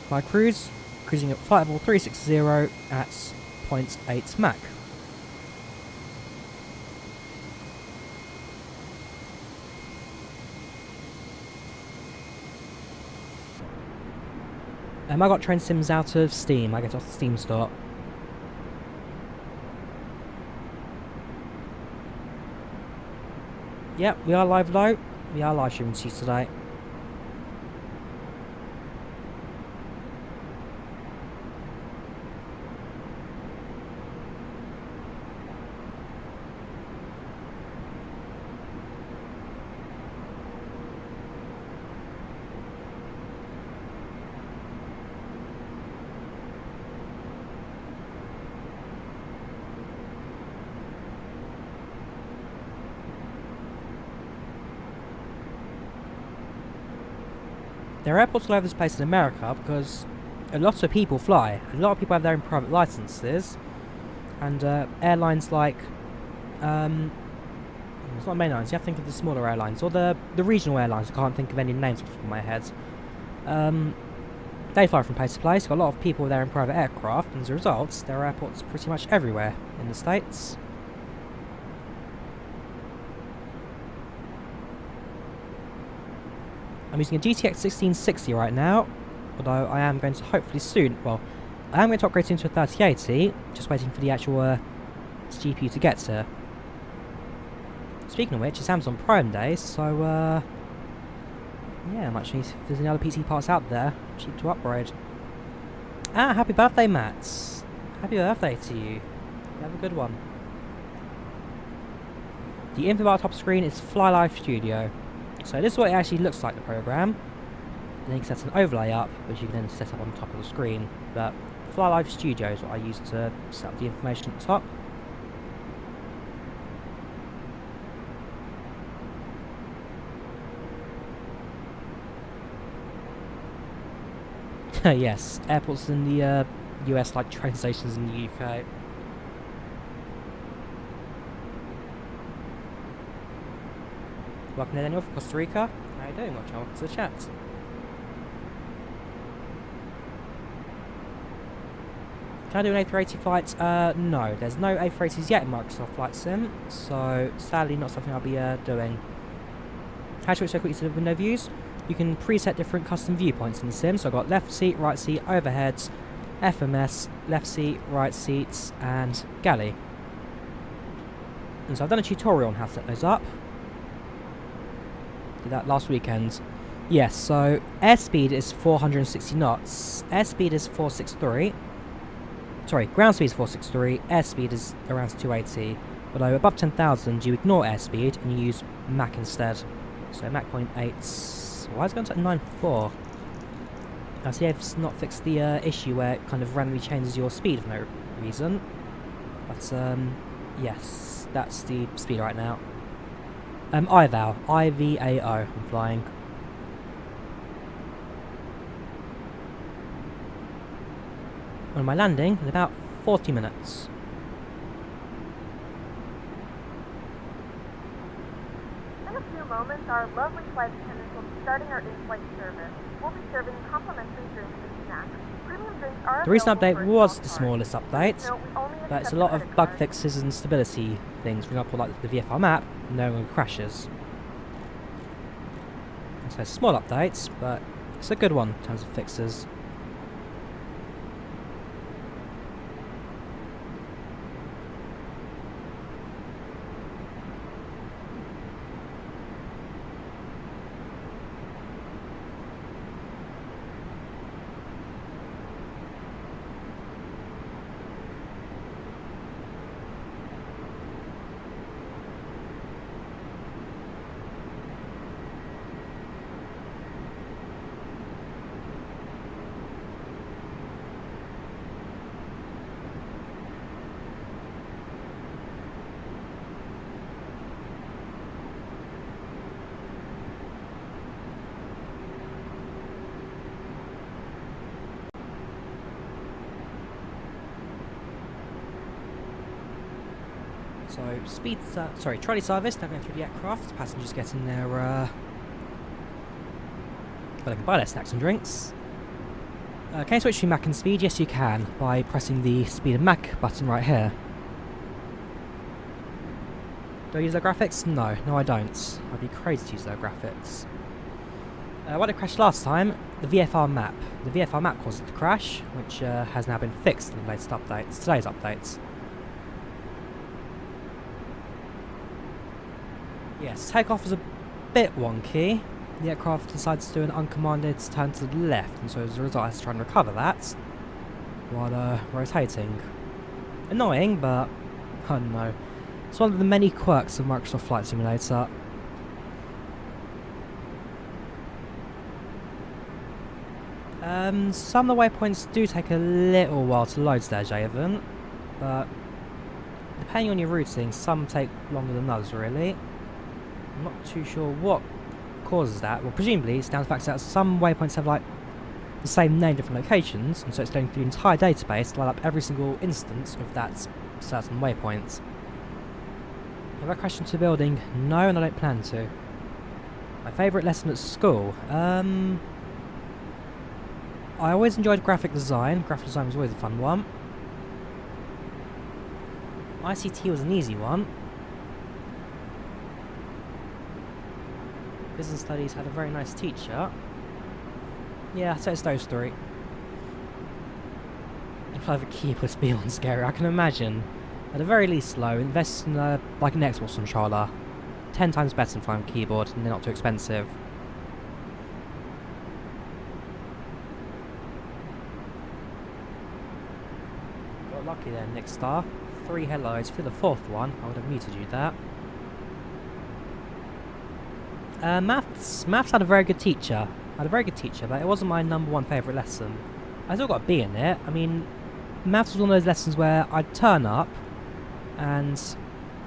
My cruising at flight level 360 at 0.8 Mach. I got train sims out of Steam. I get off the Steam store. Yep, we are live though. We are live streaming to you today. There are airports all over this place in America because a lot of people fly. A lot of people have their own private licenses, and airlines like it's not main lines. You have to think of the smaller airlines or the regional airlines. I can't think of any names off the top of my head. They fly from place to place. Got a lot of people there in private aircraft, and as a result, there are airports pretty much everywhere in the States. I'm using a GTX 1660 right now, although I am going to hopefully soon, well, I am going to upgrade into a 3080, just waiting for the actual GPU to get here. Speaking of which, it's Amazon Prime Day, so yeah, I'm actually, if there's any other PC parts out there, cheap to upgrade. Ah, happy birthday, Matt! Happy birthday to you. Have a good one. The info bar top screen is FlyLive Studio. So this is what it actually looks like, the program. And then you can set an overlay up, which you can then set up on top of the screen. But FlyLive Studio is what I use to set up the information at the top. Yes, airports in the US like train stations in the UK. Welcome to Daniel from Costa Rica. How are you doing? Welcome to the chat. Can I do an A380 flight? No, there's no A380s yet in Microsoft Flight Sim, so sadly not something I'll be doing. How to switch so quickly to the window views? You can preset different custom viewpoints in the sim, so I've got left seat, right seat, overheads, FMS, left seat, right seats, and galley. And so I've done a tutorial on how to set those up. Did that last weekend. Yes, so airspeed is 460 knots, airspeed is 463. Sorry, ground speed is 463, airspeed is around 280. Although above 10,000 you ignore airspeed and you use Mach instead. So Mach 0.8, why is it going to 9.4? I see I've not fixed the issue where it kind of randomly changes your speed for no reason. But yes, that's the speed right now. IVAO, IVAO, I'm flying. On my landing in about 40 minutes. In a few moments, our lovely flight attendants will be starting our in-flight service. We'll be serving complimentary drinks and snacks. Premium drinks are the recent update was the small smallest update, but it's a lot of bug fixes and stability things. For example, like the VFR map no longer crashes. And so small updates, but it's a good one in terms of fixes. So, trolley service, now going through the aircraft. Passengers getting their, well, they can buy their snacks and drinks. Can you switch between Mac and speed? Yes, you can, by pressing the speed and Mac button right here. Do I use their graphics? No I don't. I'd be crazy to use their graphics. When it crashed last time, the VFR map. The VFR map caused it to crash, which has now been fixed in the latest updates, today's updates. Yes, takeoff was a bit wonky. The aircraft decides to do an uncommanded turn to the left, and so as a result I have to try and recover that while rotating. Annoying, but I don't know. It's one of the many quirks of Microsoft Flight Simulator. Some of the waypoints do take a little while to load today, Javen, but depending on your routing, some take longer than others, really. I'm not too sure what causes that. Well, presumably it's down to the fact that some waypoints have like the same name, different locations, and so it's going through the entire database to light up every single instance of that certain waypoint. Have I crashed into a building? No, and I don't plan to. My favourite lesson at school? I always enjoyed graphic design. Graphic design was always a fun one. ICT was an easy one. Business studies had a very nice teacher. Yeah, so it's those three. If I have a keyboard would be on scary, I can imagine. At the very least though, invest in like an Xbox controller. 10 times better than flying a keyboard, and they're not too expensive. Got lucky there, Nick Star. 3 hellos. For the 4th one, I would have muted you there. Maths had a very good teacher. But it wasn't my #1 favourite lesson. I still got a B in it. I mean, maths was one of those lessons where I'd turn up and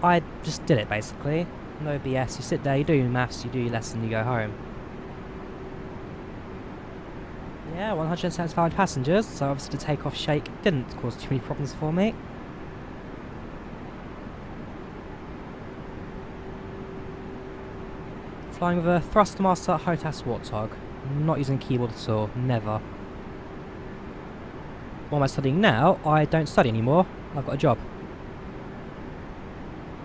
I just did it basically. No BS. You sit there, you do your maths, you do your lesson, you go home. Yeah, 175 passengers, so obviously the takeoff shake didn't cause too many problems for me. Flying with a Thrustmaster HOTAS Warthog. Not using a keyboard at all, never. What am I studying now? I don't study anymore. I've got a job.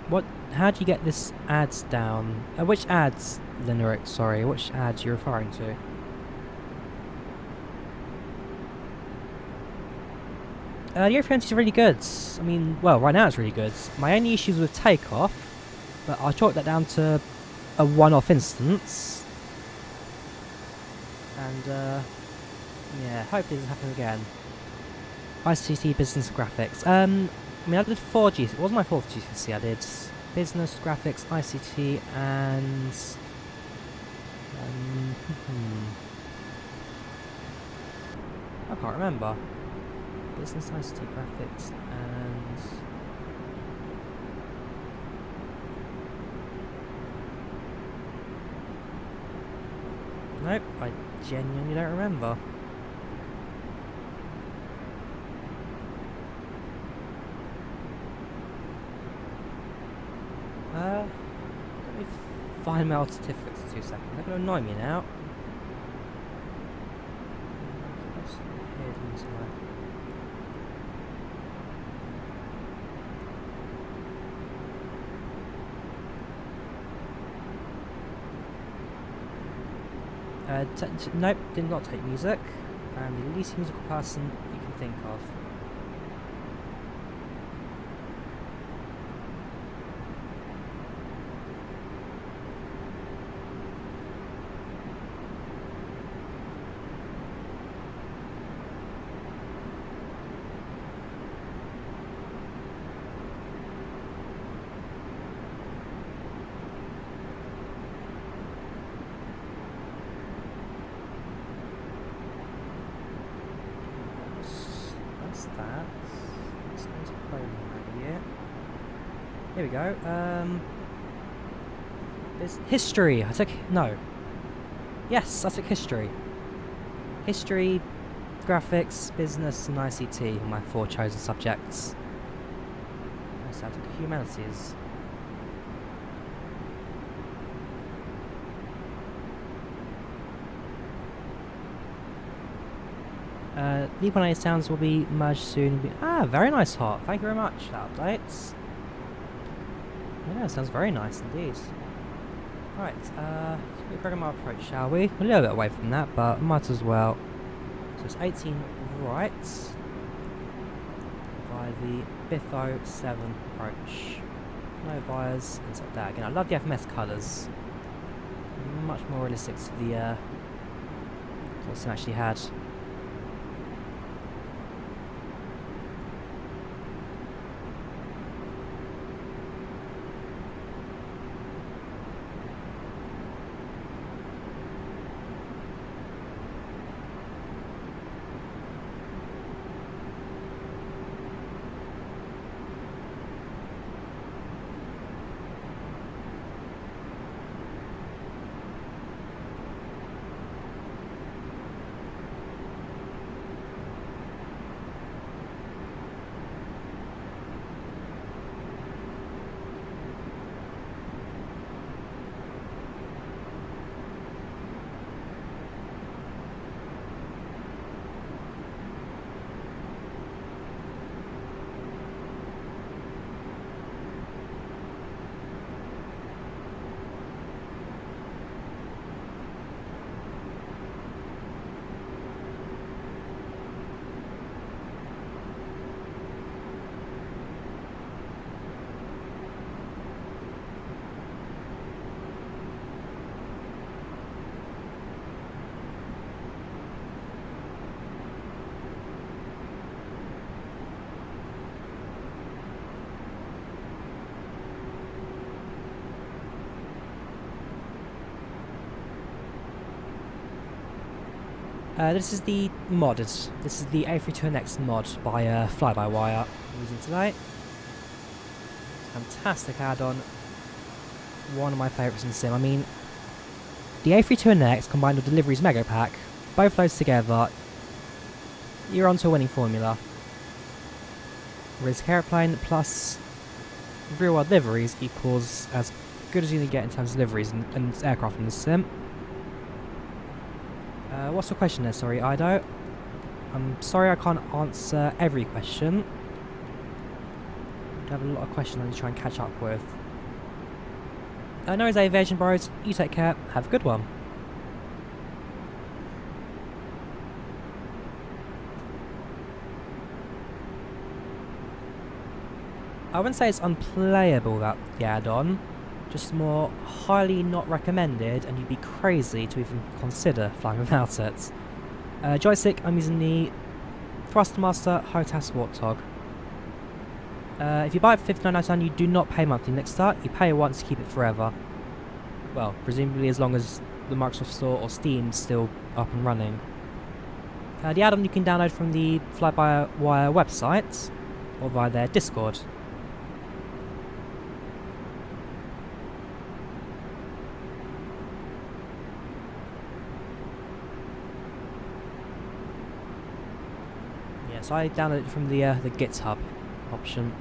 What? How do you get this ads down? Which ads, Lineric, sorry, which ads you're referring to? The A320 is really good. I mean, well, right now it's really good. My only issues with takeoff, but I'll chalk that down to a one-off instance. And, yeah, hopefully it doesn't happen again. ICT Business Graphics. I mean, I did 4 GCSE. It wasn't my 4th GCSE. I did Business, Graphics, ICT, and... I can't remember. Business, ICT, Graphics, and... Nope, I genuinely don't remember. Let me find my old certificates in 2 seconds. They're going to annoy me now. Nope, did not take music. And the least musical person you can think of. Here we go. There's history. I took Yes, I took history. History, graphics, business, and ICT are my 4 chosen subjects. Static Humanities. The 1A sounds will be merged soon. Very nice heart. Thank you very much for that updates. Yeah, sounds very nice indeed. Right, we'll program our approach, shall we? We're a little bit away from that, but might as well. So it's 18 right by the Bitho 7 approach. No wires, things like that. Again, I love the FMS colours. Much more realistic to the what Sim actually had. This is the modded. This is the A320neo mod by FlyLive I'm using today. Fantastic add-on. One of my favourites in Sim. I mean, the A320neo combined with the Liveries Mega Pack, both those together, you're onto a winning formula. Risk Airplane plus real world liveries equals as good as you can get in terms of liveries and aircraft in the Sim. What's the question there? Sorry, Ido. I'm sorry I can't answer every question. I have a lot of questions I need to try and catch up with. No worries, Aviation Bros. You take care. Have a good one. I wouldn't say it's unplayable, the add-on. Just more highly not recommended, and you'd be crazy to even consider flying without it. Joystick, I'm using the Thrustmaster HOTAS Warthog. If you buy it for $59.99, you do not pay monthly next start. You pay once to keep it forever. Well, presumably as long as the Microsoft Store or Steam's still up and running. The add-on you can download from the Fly-by-Wire website or via their Discord. So I downloaded it from the GitHub option.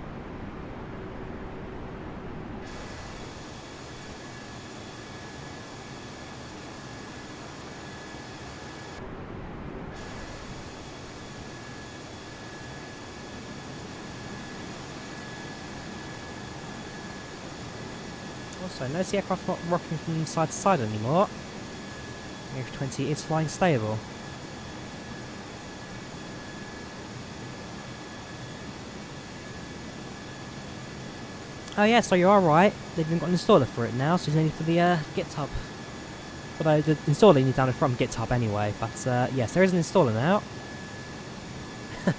Also, notice the aircraft not rocking from side to side anymore. The A320 is flying stable. Oh yeah, so you are right. They've even got an installer for it now, so there's no need for the GitHub. Although the installer you need to download from GitHub anyway. But yes, there is an installer now.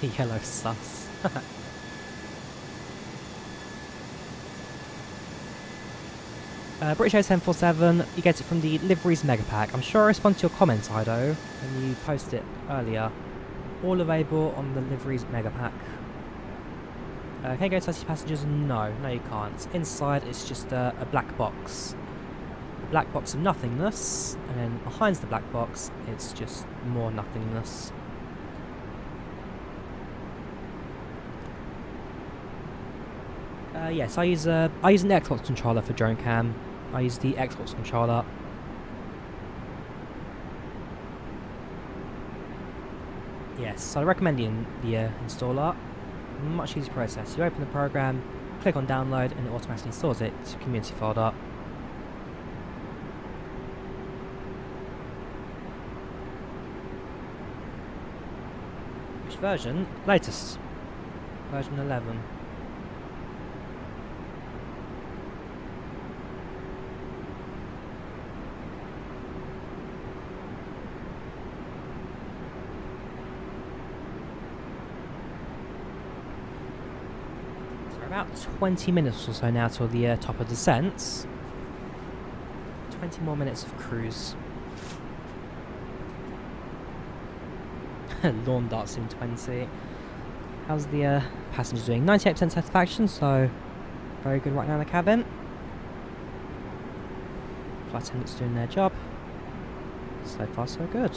Yellow sus. British Air 1047, you get it from the Liveries Mega Pack. I'm sure I responded to your comment, Ido, when you posted it earlier. All available on the Liveries Mega Pack. Can you go to passengers? No, you can't. Inside it's just a black box. A black box of nothingness, and then behind the black box it's just more nothingness. Yes, I use an Xbox controller for drone cam. I use the Xbox controller. Yes, I recommend the installer. Much easier process. You open the program, click on download, and it automatically installs it to community folder. Which version? Latest. Version 11. About 20 minutes or so now till the top of descents. 20 more minutes of cruise. Lawn darts Sim 20. How's the passengers doing? 98% satisfaction, so very good right now in the cabin. Flight attendants doing their job. So far so good.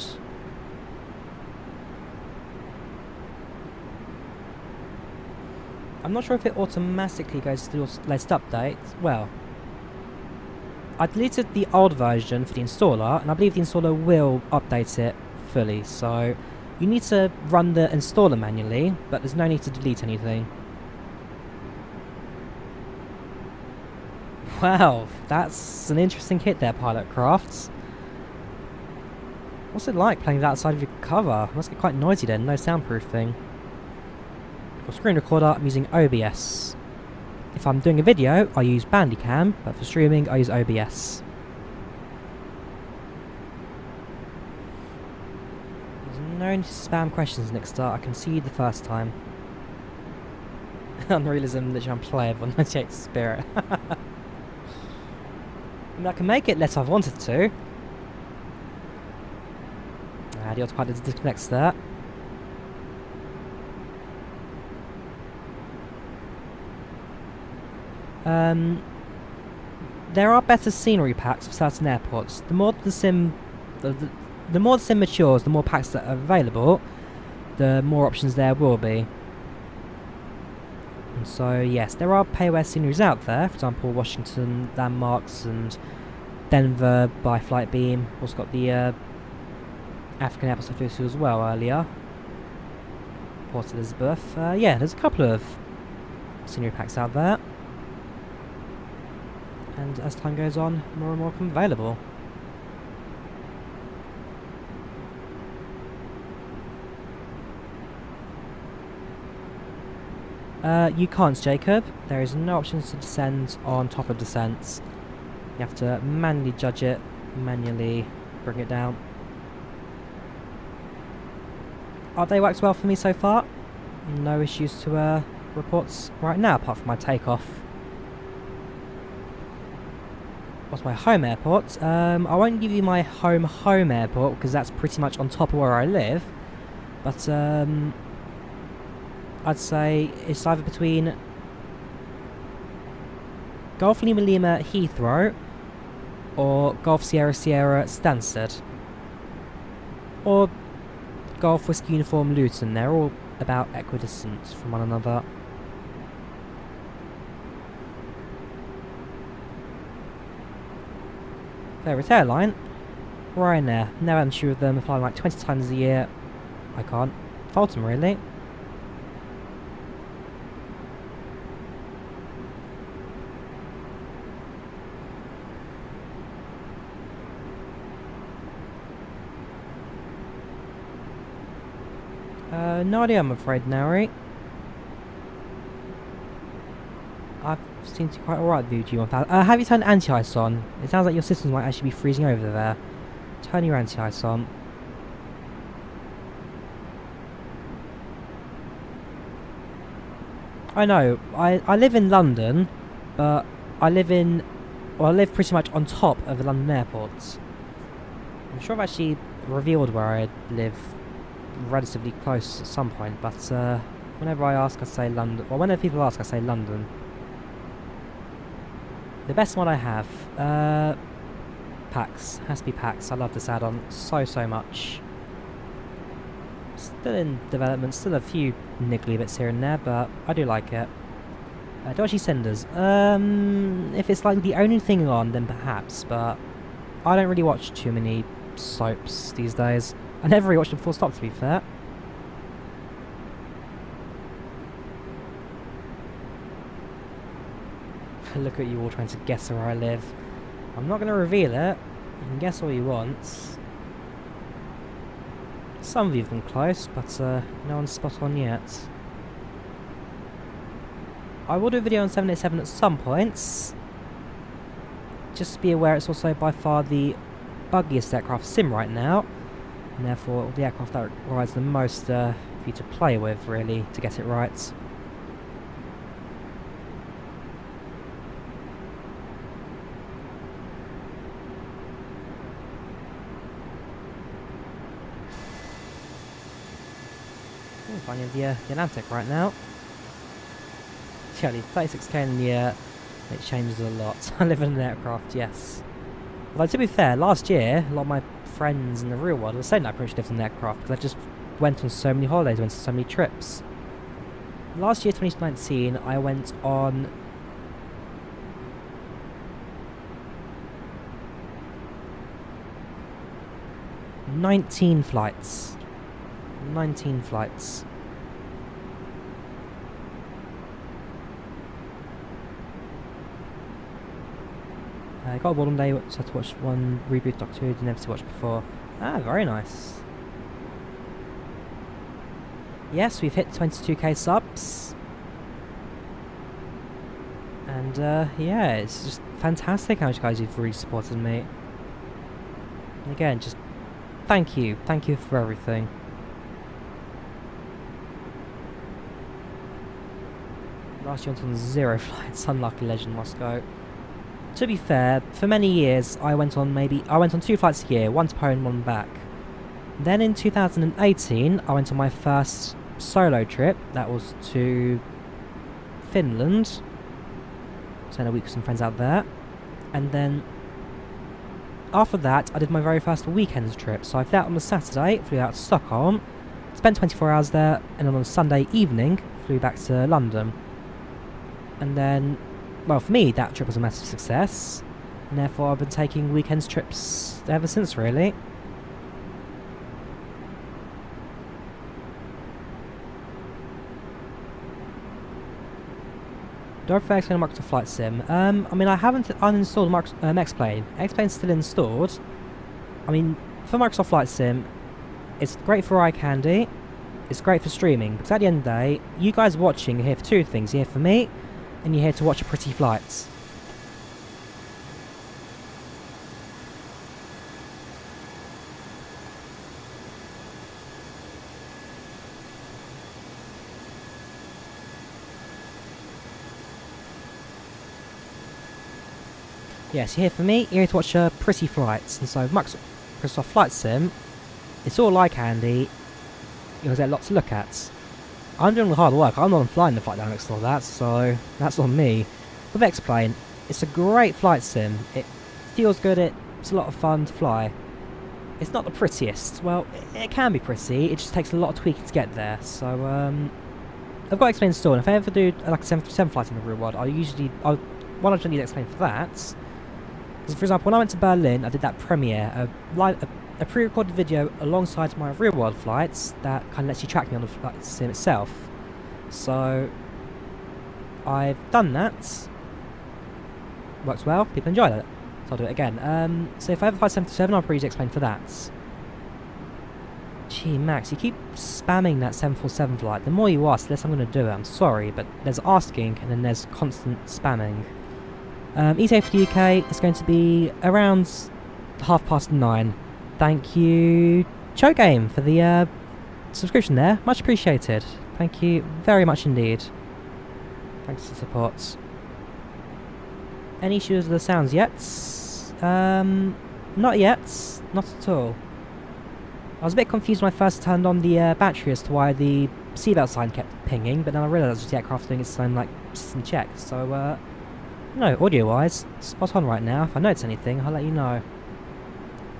I'm not sure if it automatically goes to the latest update. Well, I deleted the old version for the installer, and I believe the installer will update it fully, so you need to run the installer manually, but there's no need to delete anything. Wow, that's an interesting hit there, Pilot Crafts. What's it like playing with that outside of your cover? It must get quite noisy then, no soundproofing. For screen recorder, I'm using OBS. If I'm doing a video, I use Bandicam, but for streaming, I use OBS. There's no need to spam questions next start. I can see you the first time. Unrealism, literally unplayable. 98 Spirit. I mean, I can make it less if I wanted to. The autopilot disconnects there. There are better scenery packs for certain airports. The more the sim matures, the more packs that are available, the more options there will be. And so yes, there are pay-aware sceneries out there. For example, Washington landmarks and Denver by Flightbeam. Also got the African airports I flew to as well earlier. Port Elizabeth. Yeah, there's a couple of scenery packs out there. And as time goes on, more and more come available. You can't, Jacob. There is no option to descend on top of descents. You have to manually judge it, manually bring it down. Our day works well for me so far. No issues to reports right now, apart from my takeoff. What's my home airport? I won't give you my home airport because that's pretty much on top of where I live. But I'd say it's either between Golf Lima Lima Heathrow or Golf Sierra Sierra Stansted. Or Golf Whiskey Uniform Luton. They're all about equidistant from one another. Favourite airline? Ryanair. Never had an issue with them. I fly like 20 times a year. I can't fault them really. No idea, I'm afraid, Nari. I've seen to quite alright with the G1000. Have you turned anti-ice on? It sounds like your systems might actually be freezing over there. Turn your anti-ice on. I know, I live in London, but I live pretty much on top of the London airports. I'm sure I've actually revealed where I live relatively close at some point, but whenever I ask I say London, or whenever people ask I say London. The best one I have, PACX, has to be PACX. I love this add-on so much. Still in development, still a few niggly bits here and there, but I do like it. Dodgy Cinders. If it's like the only thing on, then perhaps, but I don't really watch too many soaps these days. I never really watched them full stop, to be fair. Look at you all trying to guess where I live. I'm not going to reveal it. You can guess all you want. Some of you have been close, but no one's spot on yet. I will do a video on 787 at some points. Just be aware it's also by far the buggiest aircraft sim right now, and therefore the aircraft that requires the most for you to play with, really, to get it right. Finding the Atlantic right now. Yeah, the 36k in the air, it changes a lot. I live in an aircraft, yes. Although to be fair, last year, a lot of my friends in the real world were saying that I pretty much lived in an aircraft because I just went on so many holidays, went on so many trips. Last year, 2019, I went on 19 flights. 19 flights. I got aboard one day, so I had to watch one reboot Doctor Who, didn't have to watch before. Ah, very nice. Yes, we've hit 22k subs. And yeah, it's just fantastic how much guys you've really supported me. And again, just thank you for everything. Last year I went on 0 flights, unlucky Legend Moscow. To be fair, for many years I went on 2 flights a year, one to Poland, one back. Then in 2018 I went on my first solo trip, that was to Finland. Spent a week with some friends out there. And then after that I did my very first weekend trip. So I flew out on the Saturday, flew out to Stockholm, spent 24 hours there, and then on Sunday evening flew back to London. And then, well, for me, that trip was a massive success, and therefore I've been taking weekends trips ever since, really. Do I prefer X-Plane or Microsoft Flight Sim? I mean, I haven't uninstalled X-Plane. X-Plane's still installed. I mean, for Microsoft Flight Sim, it's great for eye candy, it's great for streaming, because at the end of the day, you guys watching are here for two things. You're here for me, and you're here to watch a pretty flight. Yes, you're here for me, you're here to watch pretty flights, and so Microsoft Flight Sim, it's all eye candy, because there's lots to look at. I'm doing the hard work, I'm not flying the flight dynamics and all that, so that's on me. With X-Plane, it's a great flight sim, it feels good, it's a lot of fun to fly. It's not the prettiest, well, it can be pretty, it just takes a lot of tweaking to get there, so I've got X-Plane installed, and if I ever do like a 737 flight in the real world, I'll I don't need X-Plane for that. Because for example, when I went to Berlin, I did that premiere, a pre-recorded video alongside my real-world flights that kind of lets you track me on the flight sim itself. So I've done that. Works well. People enjoy that. So I'll do it again. So if I ever fly 737, I'll probably use X-Plane for that. Gee, Max, you keep spamming that 747 flight. The more you ask, the less I'm going to do it. I'm sorry, but there's asking and then there's constant spamming. ETA for the UK is going to be around 9:30. Thank you, Chogame, for the subscription there. Much appreciated. Thank you very much indeed. Thanks for the support. Any issues with the sounds yet? Not yet. Not at all. I was a bit confused when I first turned on the battery as to why the seatbelt sign kept pinging, but then I realised it was just the aircraft doing its own system check. So, no, audio-wise, spot on right now. If I notice anything, I'll let you know.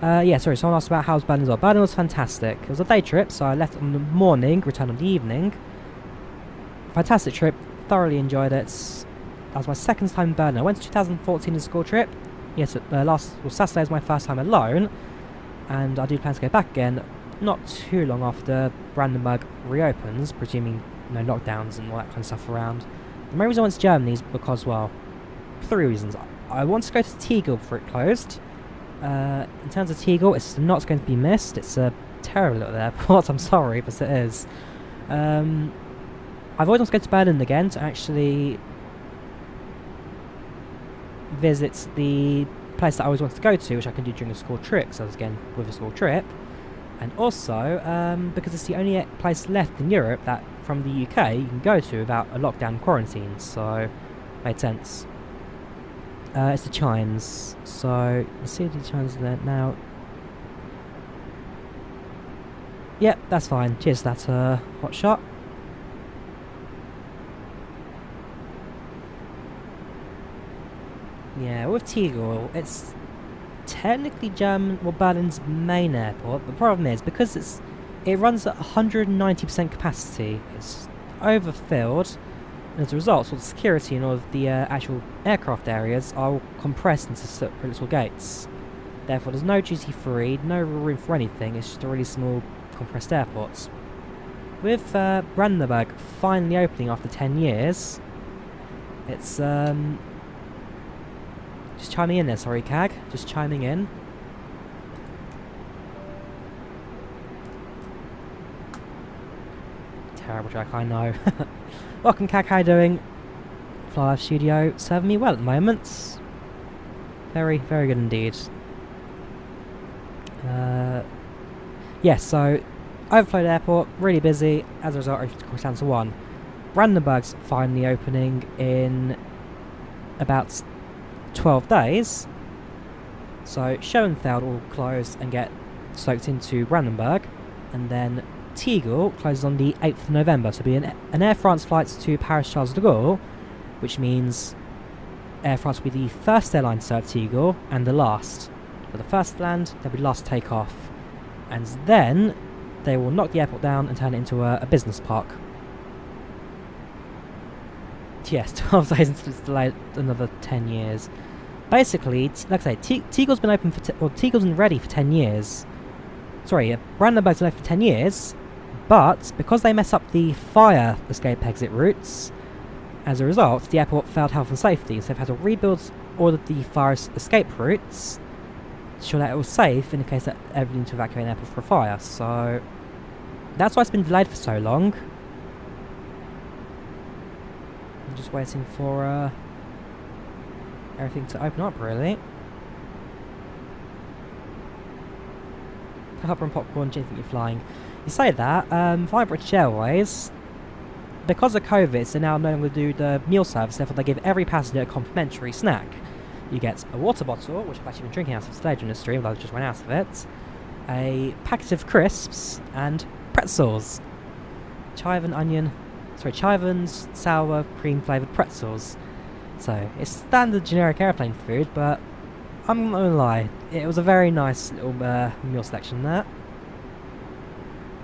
Yeah, sorry, someone asked about how's Berlin as well. Berlin was fantastic. It was a day trip, so I left on the morning, returned on the evening. Fantastic trip, thoroughly enjoyed it. That was my second time in Berlin. I went to 2014 as a school trip. Yes, Saturday was my first time alone, and I do plan to go back again not too long after Brandenburg reopens, presuming no lockdowns and all that kind of stuff around. The main reason I went to Germany is because, well, 3 reasons. I want to go to Tegel before it closed. In terms of Tegel, it's not going to be missed. It's a terrible little airport, I'm sorry, but it is. I've always wanted to go to Berlin again to actually visit the place that I always wanted to go to, which I can do during a school trip, so I was again with a school trip. And also, because it's the only place left in Europe that, from the UK, you can go to without a lockdown quarantine, so made sense. It's the chimes, so let's see the chimes there now. Yep, that's fine. Cheers, that's a hot shot. Yeah, with Tegel, it's technically Berlin's main airport. The problem is, because it runs at 190% capacity, it's overfilled, and as a result, all the security and all of the actual aircraft areas are compressed into separate little gates. Therefore, there's no duty-free, no room for anything. It's just a really small, compressed airport. With Brandenburg finally opening after 10 years, it's just chiming in there, sorry, CAG. Just chiming in. Terrible joke, I know. Welcome, CAG, how you doing? FlyLive Studio serving me well at the moment. Very, very good indeed. Yes, so overflowed airport, really busy. As a result, it's course down to 1. Brandenburg's finally opening in about 12 days. So Schoenfeld will close and get soaked into Brandenburg, and then Tegel closes on the 8th of November. So it'll be an Air France flight to Paris Charles de Gaulle, which means Air France will be the first airline to serve Tegel and the last. For the first land, there'll be the last takeoff, and then they will knock the airport down and turn it into a business park. Yes, 12 days until it's delayed another 10 years. Basically, like I say, Tegel's been open for Tegel's been ready for 10 years. Sorry, Brandenburg's been open for 10 years, but because they mess up the fire escape exit routes, as a result, the airport failed health and safety, so they've had to rebuild all of the fire escape routes to ensure that it was safe in the case that ever need to evacuate an airport for a fire. So that's why it's been delayed for so long. I'm just waiting for everything to open up, really. Pepper and popcorn, do you think you're flying? You say that, flying British Airways, because of COVID, they now no longer do the meal service, therefore they give every passenger a complimentary snack. You get a water bottle, which I've actually been drinking out of today during the stream, but I just ran out of it, a packet of crisps, and pretzels. Chive and sour cream flavoured pretzels. So, it's standard generic airplane food, but I'm not gonna lie, it was a very nice little meal selection there.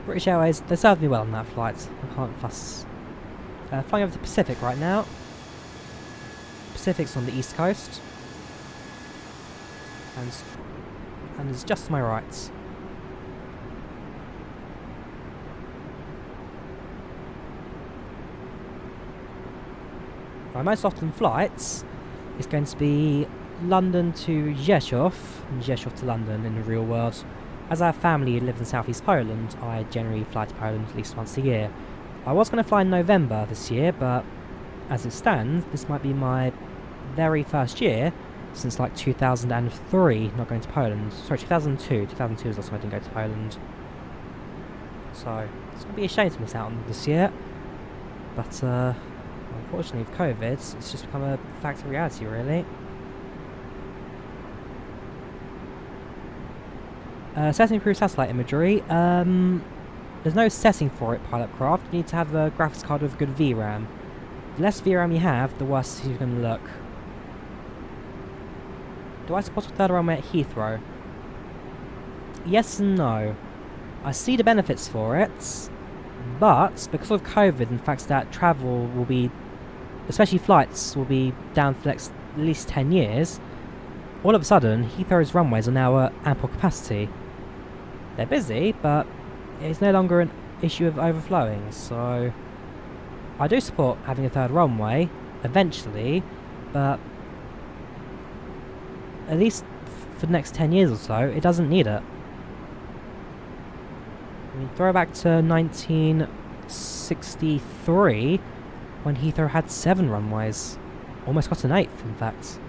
British Airways, they served me well on that flight, I can't fuss. Flying over to Pacific right now. Pacific's on the east coast. And is just to my right. My most often flights is going to be London to Rzeszów, and Rzeszów to London in the real world. As our family lives in southeast Poland, I generally fly to Poland at least once a year. I was going to fly in November this year, but as it stands, this might be my very first year since like 2003 not going to Poland. Sorry, 2002. 2002 was the last time I didn't go to Poland. So, it's going to be a shame to miss out on this year. But, unfortunately with COVID, it's just become a fact of reality, really. Setting through satellite imagery. There's no setting for it, pilot craft. You need to have a graphics card with good VRAM. The less VRAM you have, the worse it's going to look. Do I support a third runway at Heathrow? Yes and no. I see the benefits for it, but because of COVID and the fact that travel will be especially flights, will be down for the next at least 10 years, all of a sudden Heathrow's runways are now at ample capacity. They're busy, but it's no longer an issue of overflowing, so I do support having a third runway eventually, but at least for the next 10 years or so, it doesn't need it. I mean, throw back to 1963, when Heathrow had 7 runways. Almost got an 8th, in fact.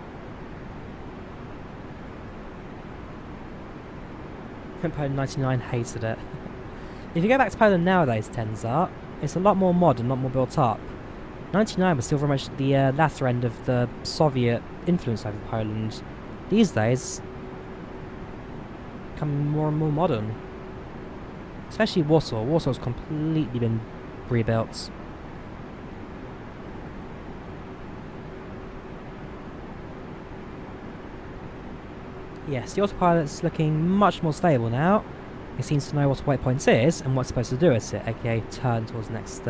Poland 99 hated it. If you go back to Poland nowadays, turns out, it's a lot more modern, a lot more built up. 99 was still very much the latter end of the Soviet influence over Poland. These days, becoming more and more modern. Especially Warsaw. Warsaw's completely been rebuilt. Yes, the autopilot's looking much more stable now. It seems to know what a waypoint is and what's supposed to do with it, aka turn towards the next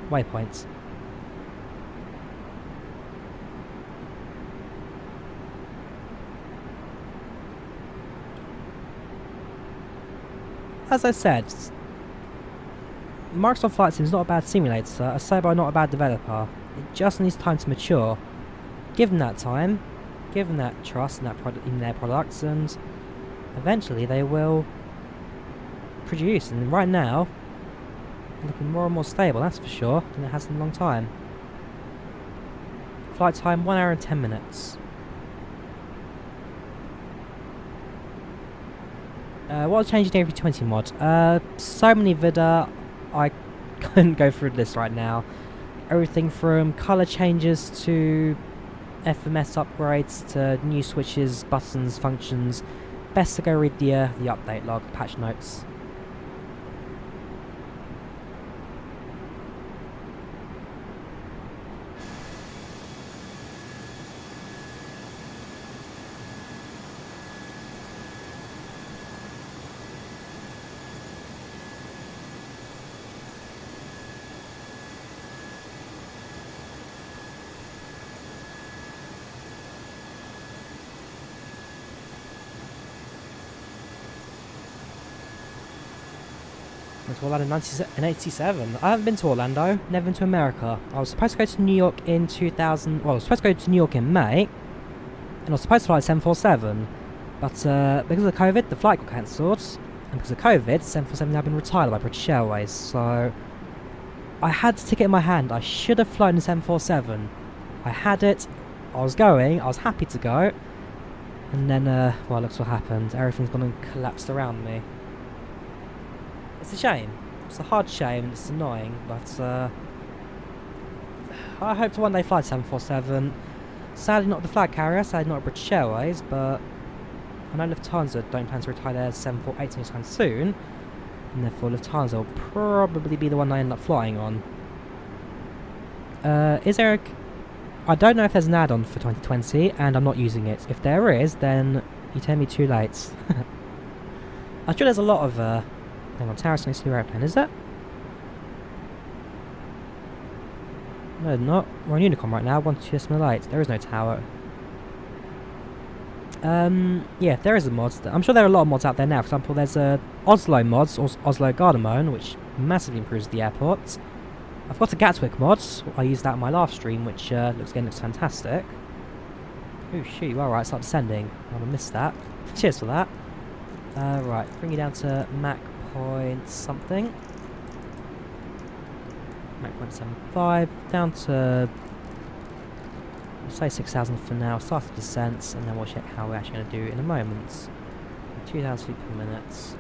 waypoint. As I said, Microsoft Flight Sim is not a bad simulator, a Sobo not a bad developer. It just needs time to mature. Give them that time, give them that trust in, in their products, and eventually they will produce. And right now, looking more and more stable, that's for sure, than it has in a long time. Flight time 1 hour and 10 minutes. What changed in the A320 mod? So many VIDA, I couldn't go through the list right now. Everything from colour changes to FMS upgrades to new switches, buttons, functions. Best to go read the update log, patch notes. To Orlando in 87. I haven't been to Orlando, never been to America. I was supposed to go to New York in 2000. Well, I was supposed to go to New York in May, and I was supposed to fly 747. But because of COVID, the flight got cancelled, and because of COVID, 747 now been retired by British Airways. So I had the ticket in my hand. I should have flown the 747. I had it. I was going. I was happy to go, and then well, look what happened. Everything's gone and collapsed around me. It's a shame. It's a hard shame and it's annoying, but I hope to one day fly 747. Sadly not the flag carrier, sadly not British Airways, but I know Lufthansa don't plan to retire their 748 anytime soon, and therefore Lufthansa will probably be the one I end up flying on. Is there a... I don't know if there's an add-on for 2020, and I'm not using it. If there is, then you tell me too late. I'm sure there's a lot of... hang on, towers next to the airplane, is it? No, not. We're on Unicom right now, 128. There is no tower. Yeah, there is a mod. I'm sure there are a lot of mods out there now. For example, there's a Oslo mods, or Oslo Gardermoen, which massively improves the airport. I've got a Gatwick mod. I used that in my last stream, which looks fantastic. Oh shoot, alright, start descending. I missed that. Cheers for that. Right, bring you down to Mach point something. Mach 0.75, down to, we'll say 6,000 for now, start the descent, and then we'll check how we're actually going to do in a moment. 2,000 feet per minute.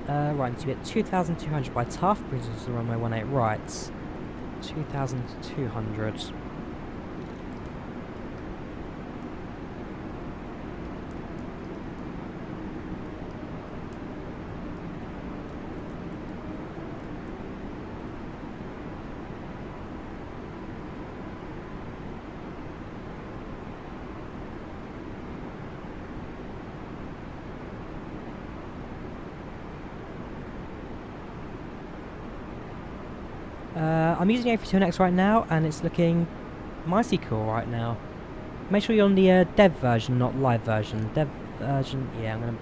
Right, to be at 2,200 by Tough, brings us to runway 18 right. 2,200. I'm using A320neo right now, and it's looking mighty cool right now. Make sure you're on the dev version, not live version. Dev version, yeah, I'm going to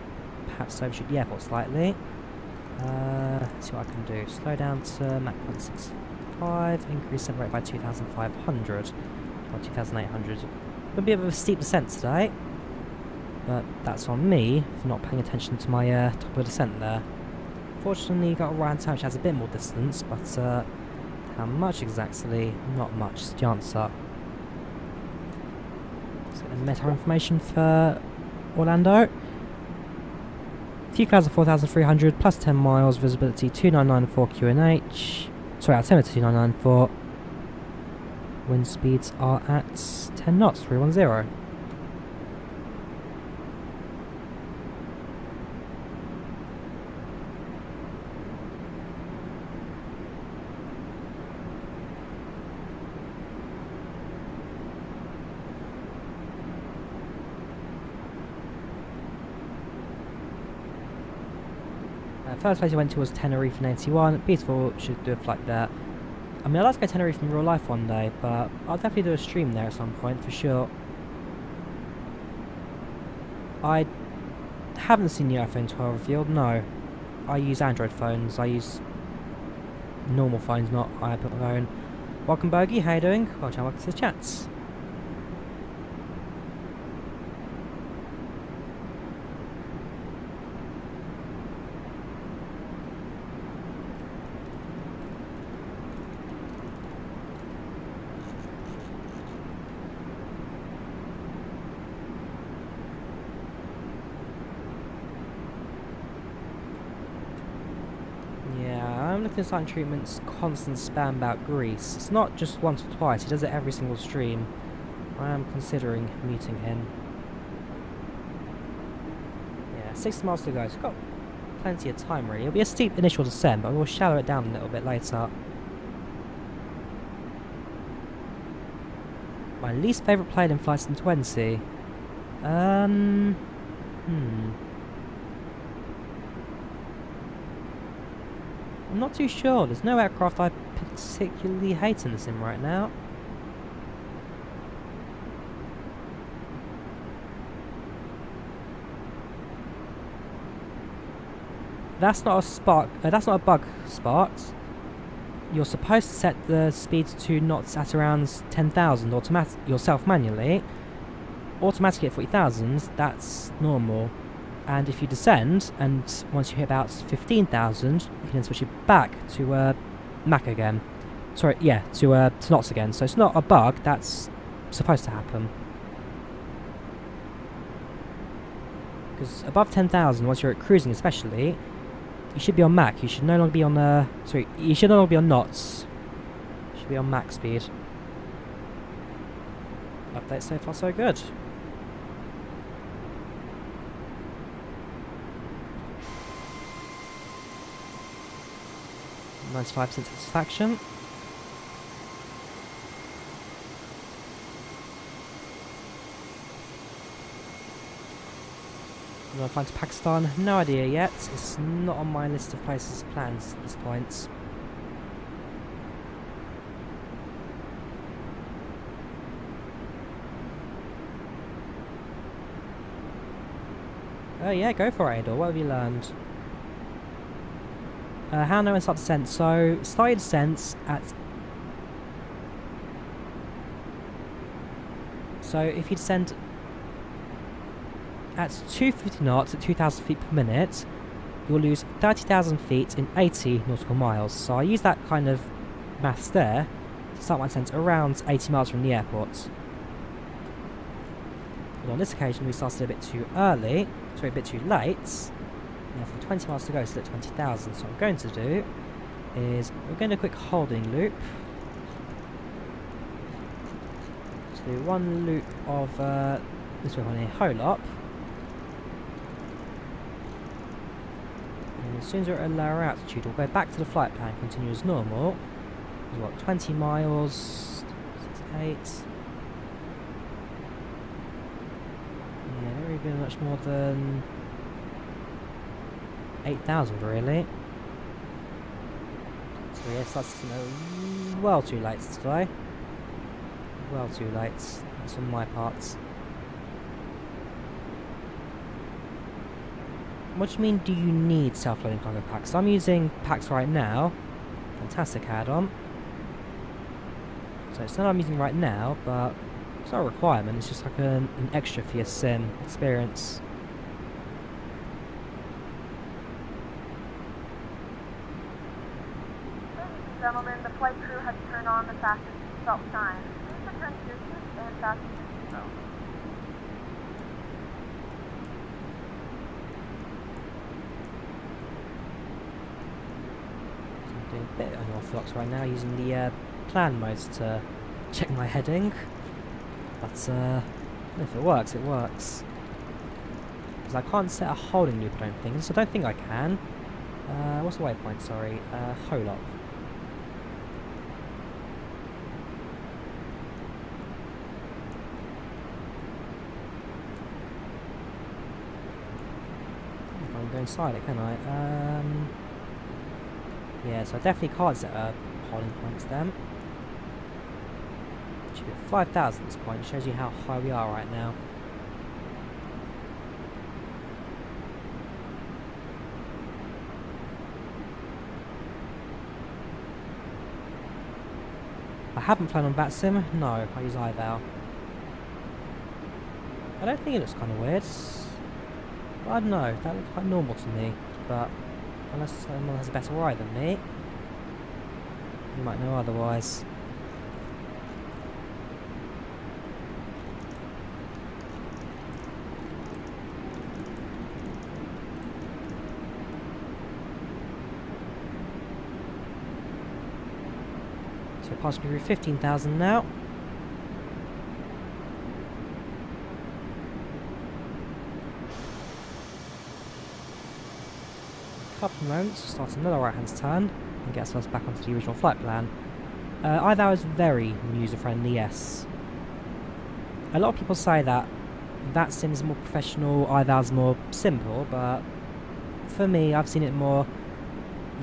perhaps overshoot the airport slightly. Let's see what I can do. Slow down to Mach 0.65, increase center rate by 2,500, or 2,800. A bit of a steep descent today, but that's on me for not paying attention to my top of the descent there. Fortunately, got a right turn which has a bit more distance, but how much exactly? Not much is the answer. Let's get the meta information for Orlando. Few clouds of 4,300 plus 10 miles, visibility 2994 QNH. Sorry, altimeter 2994. Wind speeds are at 10 knots, 310. First place I went to was Tenerife in 81. Beautiful, should do a flight there. I mean, I'd like to go to Tenerife in real life one day, but I'll definitely do a stream there at some point for sure. I haven't seen the iPhone 12 revealed, no. I use Android phones, I use normal phones, not iPhone phone. Welcome Bogey, how you doing? Welcome to the chats. Silent treatment's constant spam about Greece. It's not just once or twice, he does it every single stream. I am considering muting him. Yeah, 60 miles to go, so we've got plenty of time really. It'll be a steep initial descent, but we'll shallow it down a little bit later. My least favourite plane in Flight Sim 20? I'm not too sure. There's no aircraft I particularly hate in the sim right now. That's not a spark. That's not a bug, Sparks. You're supposed to set the speeds to knots at around 10,000 yourself manually. Automatically at 40,000, that's normal. And if you descend, and once you hit about 15,000, you can then switch it back to Mach again. Sorry, yeah, to knots again. So it's not a bug, that's supposed to happen. Because above 10,000, once you're at cruising especially, you should be on Mach. You should no longer be on you should no longer be on knots. You should be on Mach speed. Update so far so good. 95% satisfaction. I'm going to fly to Pakistan. No idea yet. It's not on my list of places plans at this point. Oh yeah, go for it, Adol. What have you learned? How no one start descent. So, start your descent at... So, if you descend at 250 knots at 2,000 feet per minute, you'll lose 30,000 feet in 80 nautical miles. So, I use that kind of maths there to start my descent around 80 miles from the airport. But on this occasion, we started a bit too early, sorry, a bit too late. Now for 20 miles to go, still at 20,000. So what I'm going to do is we're going to do a quick holding loop. So do one loop of this way on here, hole up. And as soon as we're at a lower altitude, we'll go back to the flight plan, continue as normal. There's what, 20 miles, 8. Yeah, not really been much more than 8,000 really. So Yes, that's well too late today. Well too late. That's on my parts. What do you mean, do you need self-loading cargo packs? I'm using packs right now. Fantastic add-on. So it's not what I'm using right now, but it's not a requirement. It's just like an extra for your sim experience. Ladies and gentlemen, the flight crew has turned on the fastest seatbelt sign. Please return to your seats and fasten your seatbelt. I'm doing a bit unorthodox right now, using the plan modes to check my heading. But if it works, it works. Because I can't set a holding loop, I don't think. So I don't think I can. What's the waypoint? Sorry. Hold up. I can't go inside it, can I? Yeah, so I definitely can't set a holding points then. Should be at 5,000 at this point. It shows you how high we are right now. I haven't flown on VATSIM. No, I use IVAO. I don't think it looks kind of weird. I don't know. That looks quite normal to me. But unless someone has a better eye than me, you might know otherwise. So passing through 15,000 now. A couple of moments to start another right hand turn and get ourselves back onto the original flight plan. IVAO is very user friendly, yes. A lot of people say that VATSIM is more professional, IVAO is more simple, but for me, I've seen it more.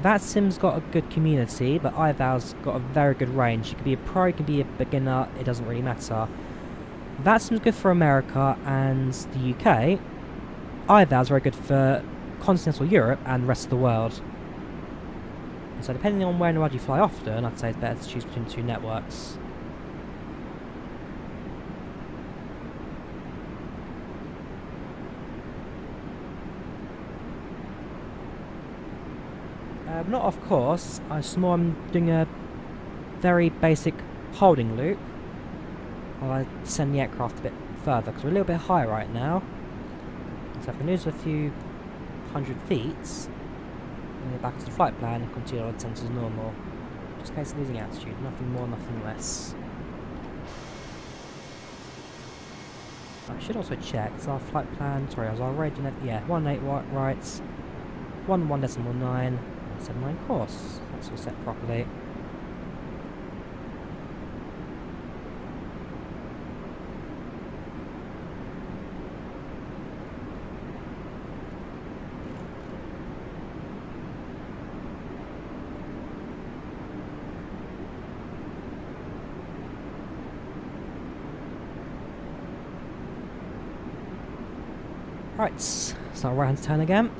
VATSIM's got a good community, but IVAO's got a very good range. You could be a pro, you could be a beginner, it doesn't really matter. VATSIM's good for America and the UK. IVAO's very good for continental Europe and the rest of the world. So depending on where in the world you fly often, I'd say it's better to choose between two networks. Not off course, I'm doing a very basic holding loop while I send the aircraft a bit further, because we're a little bit high right now. So if I lose a few hundred feet, and get back to the flight plan and continue our descent as normal. Just in case of losing altitude, nothing more, nothing less. I should also check, is our flight plan, sorry, is our rate, yeah, 18 right, 11.9, 79 course. That's all set properly. Right, so right hand turn again.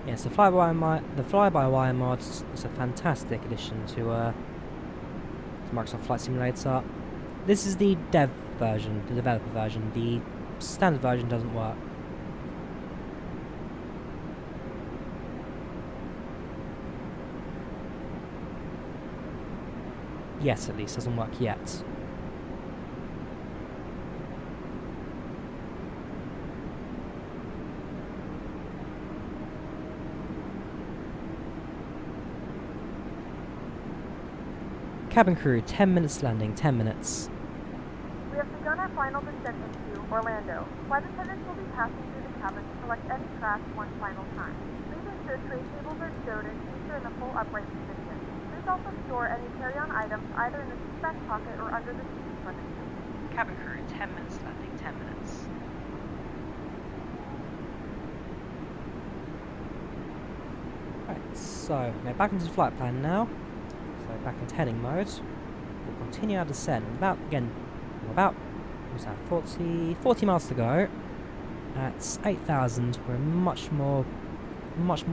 Yes, the fly-by-wire mod is a fantastic addition to Microsoft Flight Simulator. This is the dev version, the developer version. The standard version doesn't work. Yes, at least doesn't work yet. Cabin crew, 10 minutes landing, 10 minutes. We have begun our your final descent into Orlando. Flight attendants will be passing through the cabin to collect any trash one final time. Please ensure tray tables are stowed and seats are in a full upright position. Please also store any carry-on items either in the seat back pocket or under the seat in front of you. Cabin crew, 10 minutes landing, 10 minutes. Right, so we're back into the flight plan now. So back into heading mode. We'll continue our descent. What's that, 40 miles to go. At 8,000, we're much more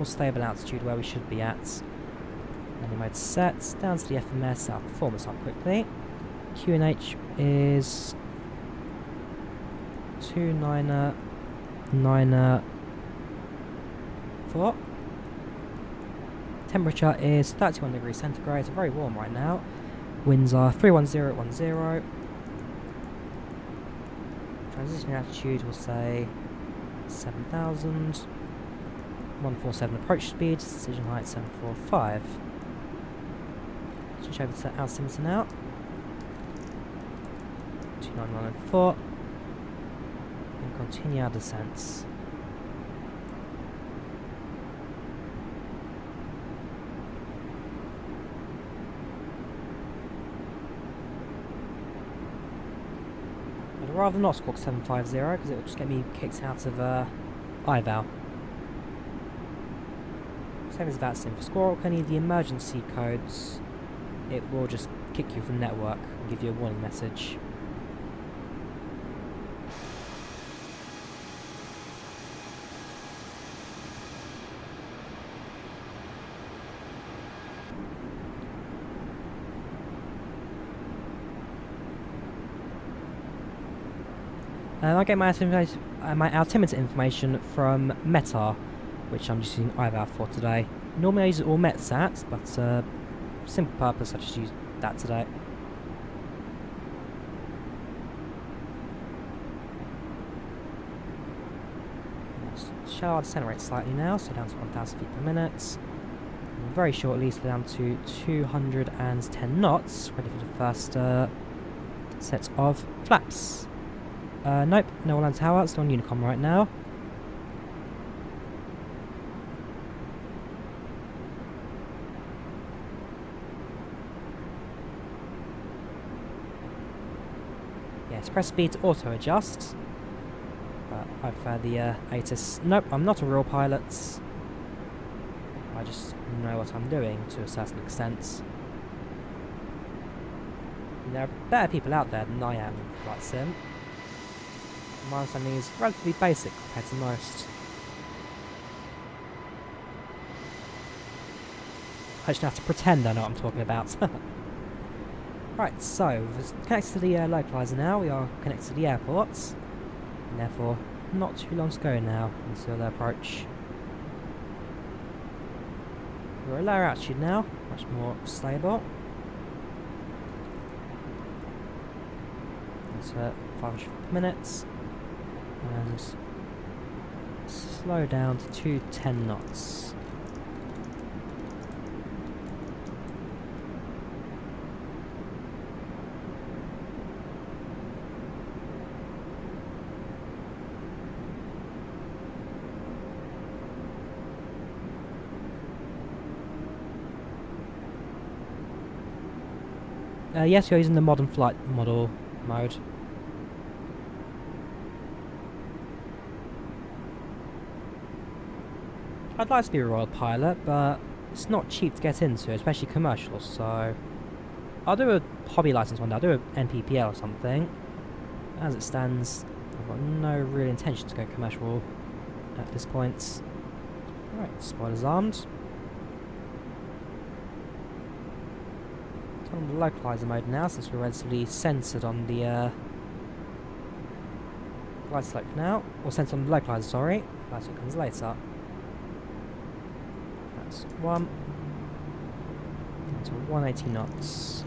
stable altitude where we should be at. Landing mode set, down to the FMS, I'll perform this up quickly. QNH is 2994. Temperature is 31 degrees centigrade, so very warm right now. Winds are 310 10. Transition altitude will say 7,000. 147 approach speed, decision height 745. Switch over to altimeter now. 29104. And continue our descents. I'd rather not squawk 750 because it will just get me kicked out of IVAO. Same as that, for squawk any of the emergency codes, it will just kick you from network and give you a warning message. I get my altimeter information from Meta, which I'm just using IVAO for today. Normally I use all METSAT, but simple purpose I just use that today. Shall I decelerate slightly now, so down to 1,000 feet per minute. And very shortly, so down to 210 knots, ready for the first set of flaps. Nope, no land tower, still on Unicom right now. Yes, press speed to auto adjust. But I prefer the ATIS. Nope, I'm not a real pilot. I just know what I'm doing to a certain extent. There are better people out there than I am in Flight Sim. My understanding is relatively basic compared to most. I just have to pretend I know what I'm talking about. Right, so we're connected to the localizer now. We are connected to the airports, and therefore not too long to go now until the approach. We're at a lower altitude now, much more stable. It's 500 minutes. And slow down to 210 knots. Yes, you're using the modern flight model mode. I'd like to be a royal pilot, but it's not cheap to get into, especially commercial, so I'll do a hobby license one day. I'll do an NPPL or something. As it stands, I've got no real intention to go commercial at this point. Alright, spoilers armed. On the localizer mode now, since we're relatively centered on the glide slope now, or centered on the localizer, sorry. Glide slope comes later. That's 1. Down to 180 knots.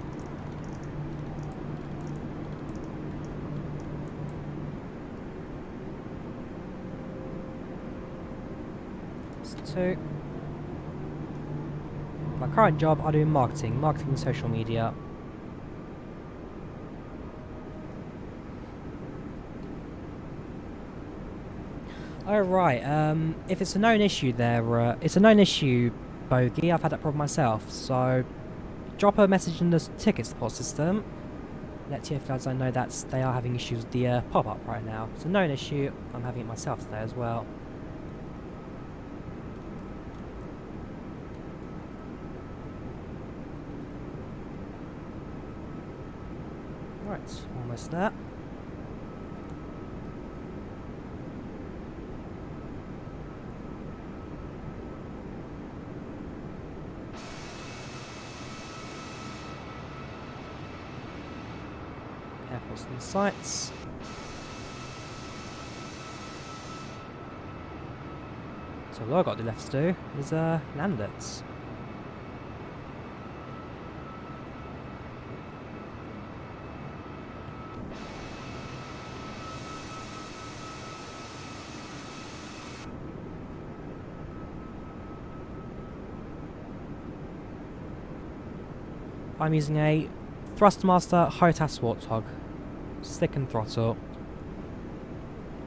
That's 2. My current job, I do marketing and social media. Oh right, if it's a known issue there, it's a known issue, Bogey. I've had that problem myself, so drop a message in the ticket support system. Let TFDi know that they are having issues with the pop-up right now. It's a known issue. I'm having it myself today as well. Right, almost there. Airports and sites. So all I've got left to do is land it. I'm using a Thrustmaster HOTAS Warthog. Stick and throttle.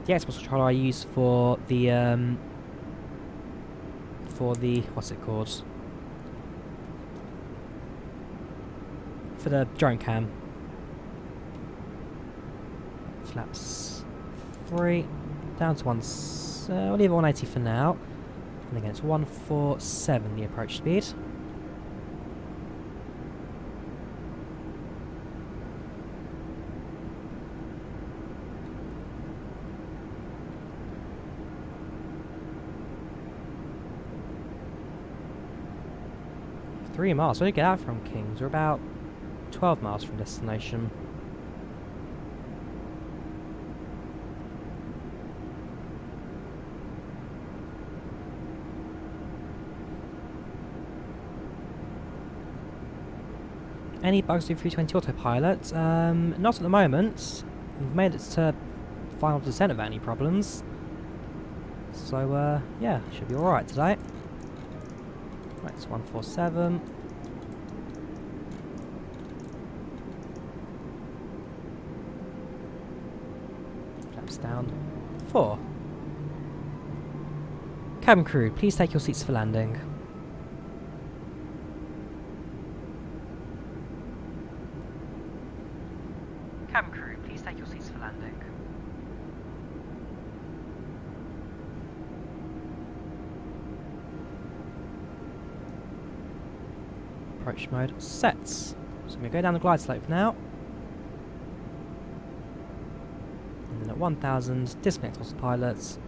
The Xbox controller I use for the what's it called? For the drone cam. Flaps 3 down to 1. We'll leave it 180 for now. And again, it's 147 the approach speed. Three miles. Where did we get out from, Kings? We're about 12 miles from destination. Any bugs with 320 autopilot? Not at the moment. We've made it to final descent without any problems. So, yeah, should be alright today. Right, it's 147. Flaps down. 4. Cabin crew, please take your seats for landing. Cabin crew, please take your seats for landing. Approach mode set. So I'm going to go down the glide slope now. And then at 1000, disconnect autopilot,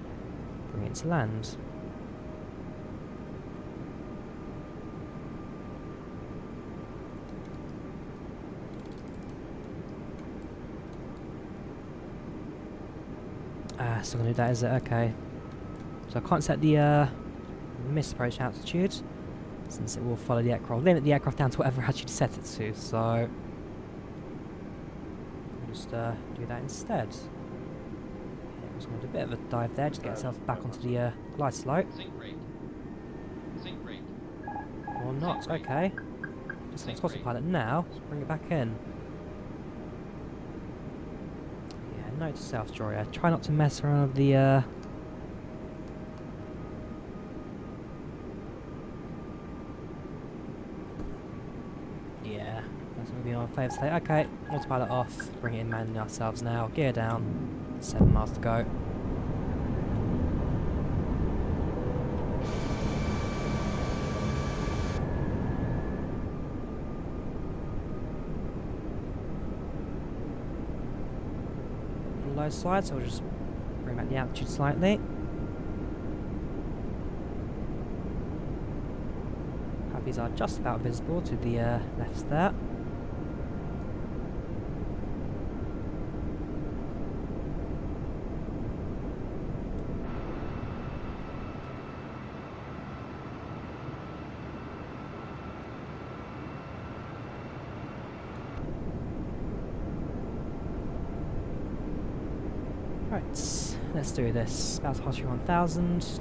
bring it to land. Still going to do that, is it? Okay. So I can't set the missed approach altitude, since it will follow the aircraft. Limit the aircraft down to whatever altitude you set it to, so I'll just do that instead. Yeah, I'm just going to do a bit of a dive there, just get yourself back onto the glide slope. Or not, okay. Just next autopilot now, let's bring it back in. Yeah, note to self, Drawyah, try not to mess around with the yeah, that's going to be our favourite state. Okay, autopilot off, bring it in manually ourselves now, gear down, 7 miles to go. Low slide, so we'll just bring back the altitude slightly. These are just about visible to the left there. Right, let's do this. About past 1000.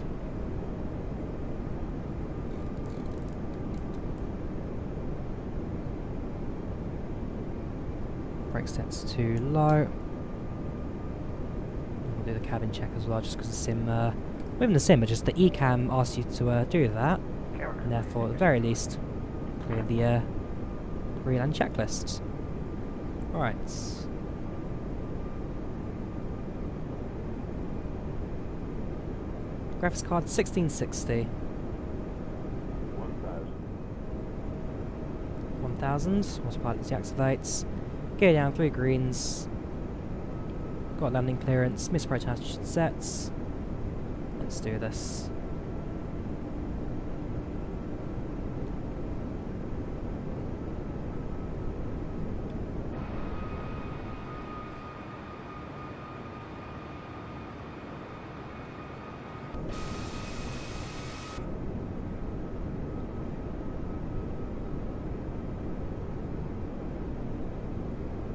Brake set's too low. We'll do the cabin check as well, just because the sim, within the sim, but just the eCam asks you to do that, and therefore, at the very least, clear the re-land checklist. Right. Graphics card 1660. 1000. Autopilot deactivates. Gear down 3 greens. Got landing clearance. Misapproach attitude sets. Let's do this.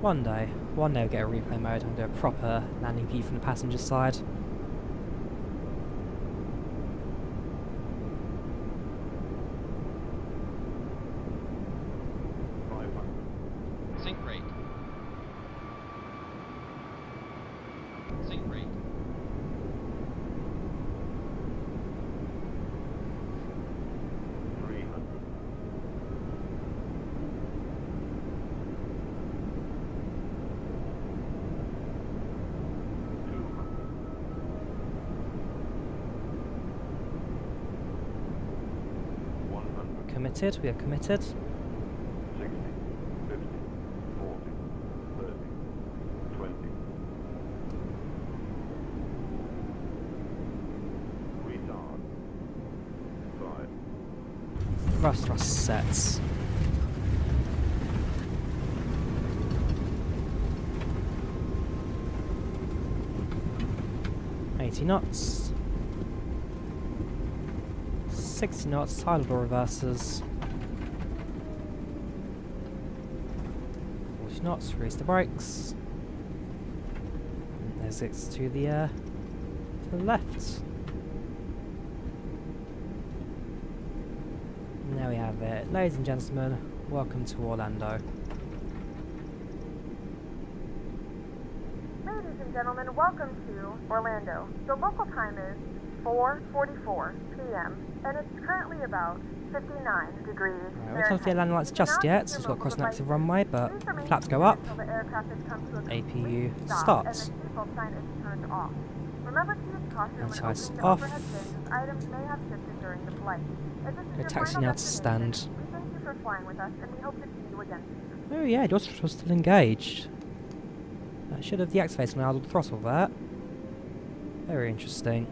One day we'll get a replay mode and do a proper landing view from the passenger side. Sync rate. Sync rate. Committed, we are committed. 60, 50, 40, 30, 20. Retard. 5. Thrust sets. $80 knots. 60 knots, tidal door reversers. 40 knots, release the brakes. And there's it to the left. And there we have it. Ladies and gentlemen, welcome to Orlando. Ladies and gentlemen, welcome to Orlando. The local time is 4:44 p.m. and it's currently about 59 degrees. Right, we can't see landing lights just yet, so it's got to cross an active runway, but flaps go up. APU starts. Anti-ice off. Go taxi now to stand. Oh yeah, your throttle still engaged. I should have deactivated my idle throttle there. Very interesting.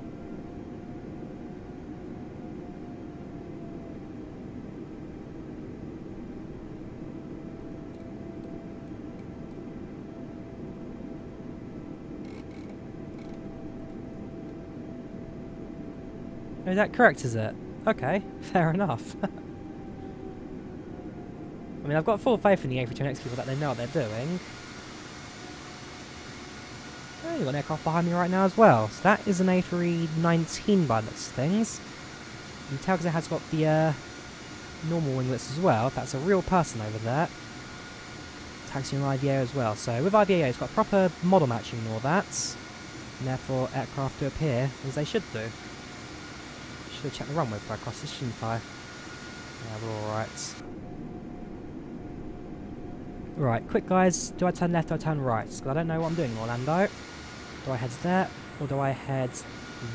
Oh, is that correct, is it? Okay, fair enough. I mean, I've got full faith in the A320neo people that they know what they're doing. Oh, you've got an aircraft behind me right now as well. So that is an A319 by the looks of things. You can tell because it has got the normal winglets as well. That's a real person over there. Taxiing an IVAO as well. So with IVAO, it's got proper model matching and all that. And therefore, aircraft do appear as they should do. Should have checked the runway before I crossed this, shouldn't I? Yeah, we're alright. Right, quick guys, do I turn left or I turn right? Because I don't know what I'm doing in Orlando. Do I head there or do I head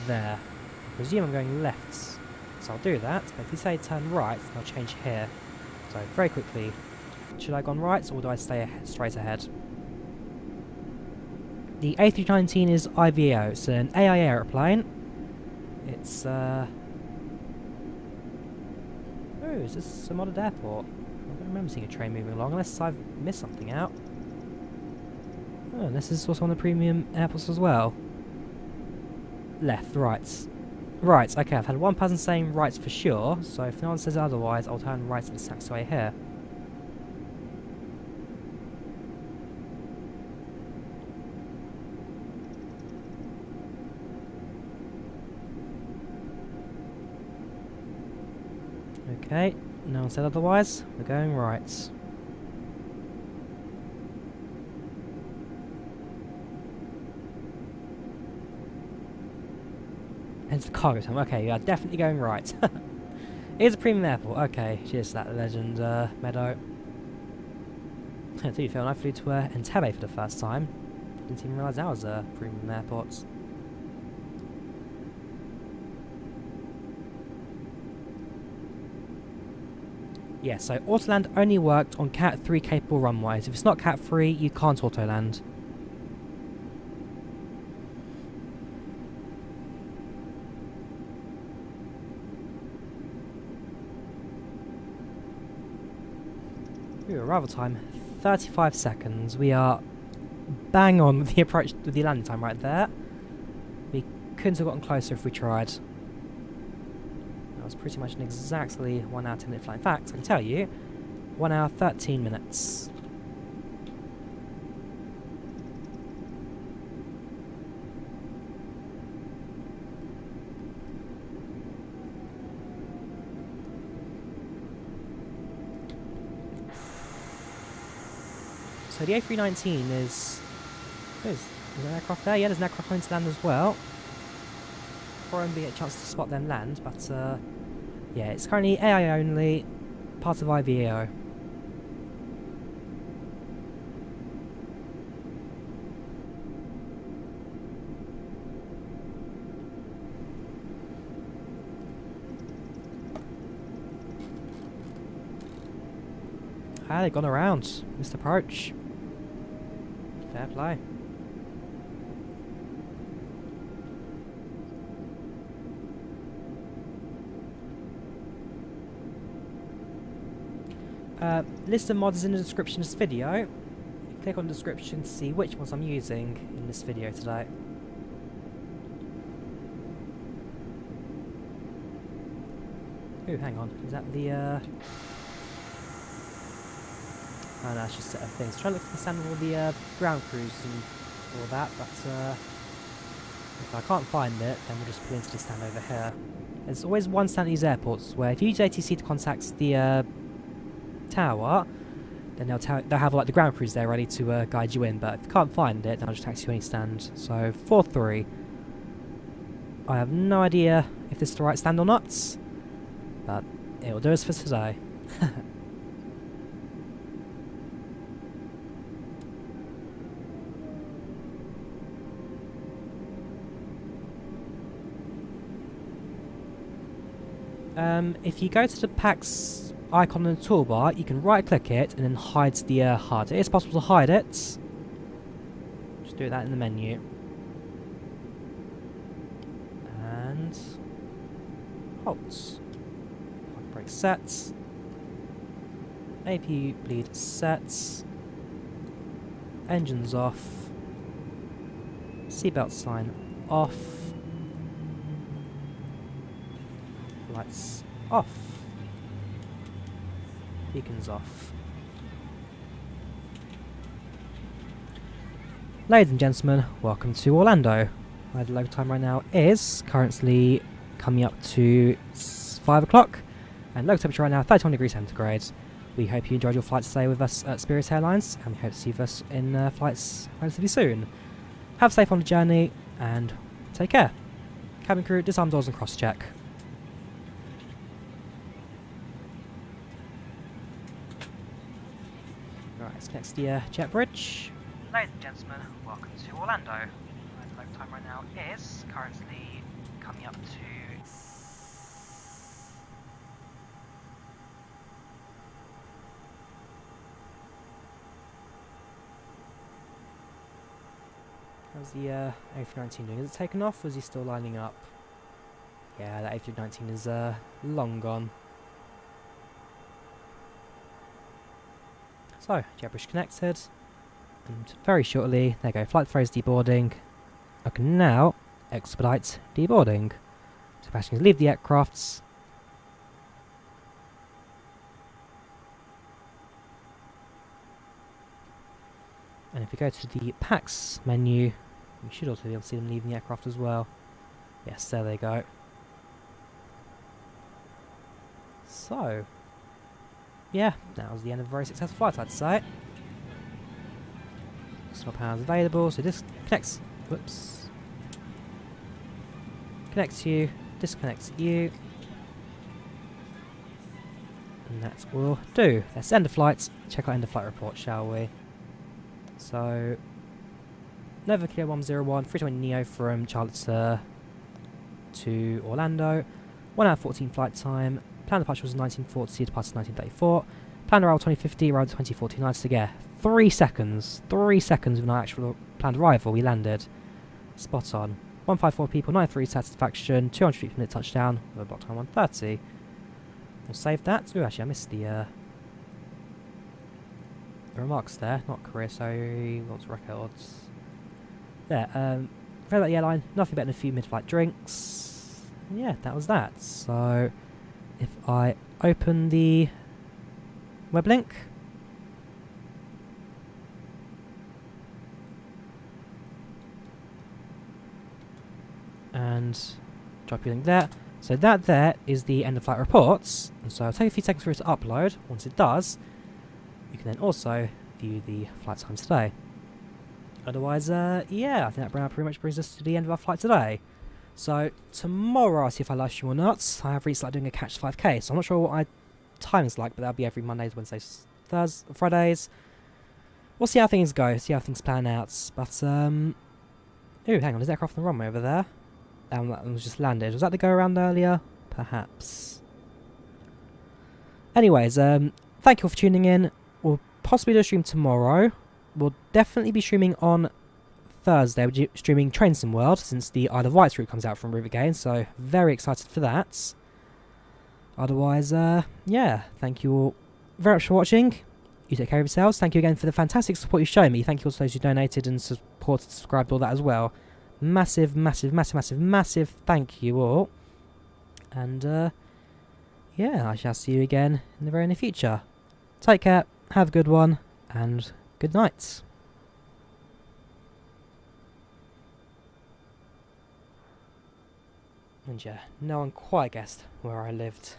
there? I presume I'm going left. So I'll do that, but if you say turn right, then I'll change here. So very quickly, should I have gone right or do I stay straight ahead? The A319 is IVAO, it's an AI aeroplane. It's oh, is this a modded airport? I don't remember seeing a train moving along, unless I've missed something out. Oh, and this is also one of the premium airports as well. Left, right. Right, okay, I've had one person saying right for sure, so if no one says otherwise, I'll turn right to the taxiway here. Okay, no one said otherwise, we're going right. Hence the cargo terminal. Okay, you are definitely going right. It is a premium airport. Okay, cheers to that legend, Meadow. To be fair, when I flew to Entebbe for the first time, didn't even realise that was a premium airport. Yeah, so autoland only worked on Cat 3 capable runways. If it's not Cat 3, you can't autoland. Ooh, arrival time 35 seconds. We are bang on with the approach with the landing time right there. We couldn't have gotten closer if we tried. That was pretty much an exactly 1 hour 10 minute flight. In fact, I can tell you, 1 hour 13 minutes. So the A319 is there an aircraft there? Yeah, there's an aircraft coming to land as well. Won't be a chance to spot them land, but yeah, it's currently AI only, part of IVAO. Ah, they've gone around. Missed approach. Fair play. List of mods in the description of this video. Click on the description to see which ones I'm using in this video today. Ooh, hang on. Is that the oh no, it's just a set of things. Trying to look for the stand of all the ground crews and all that, but if I can't find it, then we'll just pull into the stand over here. There's always one stand at these airports where if you use ATC to contact the tower, then they'll have like the ground crews there ready to guide you in, but if you can't find it, then I'll just taxi you any stand. So 4-3. I have no idea if this is the right stand or not, but it will do us for today. If you go to the PACX icon in the toolbar, you can right click it and then hide the HUD. It is possible to hide it. Just do that in the menu. And halt. Park brake set. APU bleed set. Engines off. Seatbelt sign off. Lights off. Beacons off. Ladies and gentlemen, welcome to Orlando. My local time right now is currently coming up to 5 o'clock, and local temperature right now 31 degrees centigrade. We hope you enjoyed your flight today with us at Spirit Airlines, and we hope to see us in flights relatively soon. Have a safe on the journey, and take care. Cabin crew, disarm doors and cross-check. Right, let's connect to the jet bridge. Ladies and gentlemen, welcome to Orlando. The local time right now is currently coming up to... How's the A319 doing? Is it taken off or is he still lining up? Yeah, that A319 is long gone. So, jet bridge connected, and very shortly, there you go, flight throws deboarding. I can now expedite deboarding. So passengers leave the aircrafts. And if we go to the PACX menu, we should also be able to see them leaving the aircraft as well. Yes, there they go. So, yeah, that was the end of a very successful flight, I'd say. Stop powers available, so this connects. Whoops. connects you, disconnects you. And that's all we'll do. Let's end the flight. Check out end of flight report, shall we? So, Nova Kilo 101, 320neo from Charlotte to Orlando. 1 hour 14 flight time. Planned departure was 1940, departure 1934. Planned arrival 2050, arrival 2049. So yeah, 3 seconds. 3 seconds of an actual planned arrival. We landed. Spot on. 154 people, 93 satisfaction, 200 feet from the touchdown. Block time 130. We'll save that. Ooh, actually, I missed the remarks there. Not career, so what's records? There. Very about the airline. Nothing better than a few mid-flight drinks. And yeah, that was that. So, if I open the web link. And drop your link there. So that there is the end of flight reports. And so it'll take a few seconds for it to upload. Once it does, you can then also view the flight time today. Otherwise, yeah, I think that pretty much brings us to the end of our flight today. So tomorrow I'll see if I live stream or not. I have recently started doing a Catch 5K, so I'm not sure what my time is like, but that'll be every Mondays, Wednesdays, Thursdays, Fridays. We'll see how things go, see how things plan out. But, ooh, hang on, there's aircraft on the runway over there. That was just landed. Was that the go around earlier? Perhaps. Anyways, thank you all for tuning in. We'll possibly do a stream tomorrow. We'll definitely be streaming on Thursday. We're streaming Train Sim World since the Isle of Wight route comes out from Rivergate, so very excited for that. Otherwise, yeah, thank you all very much for watching. You take care of yourselves. Thank you again for the fantastic support you've shown me. Thank you also to those who donated and supported, subscribed, all that as well. Massive, massive, massive, massive, massive thank you all. And, yeah, I shall see you again in the very near future. Take care, have a good one, and good night. And yeah, no one quite guessed where I lived.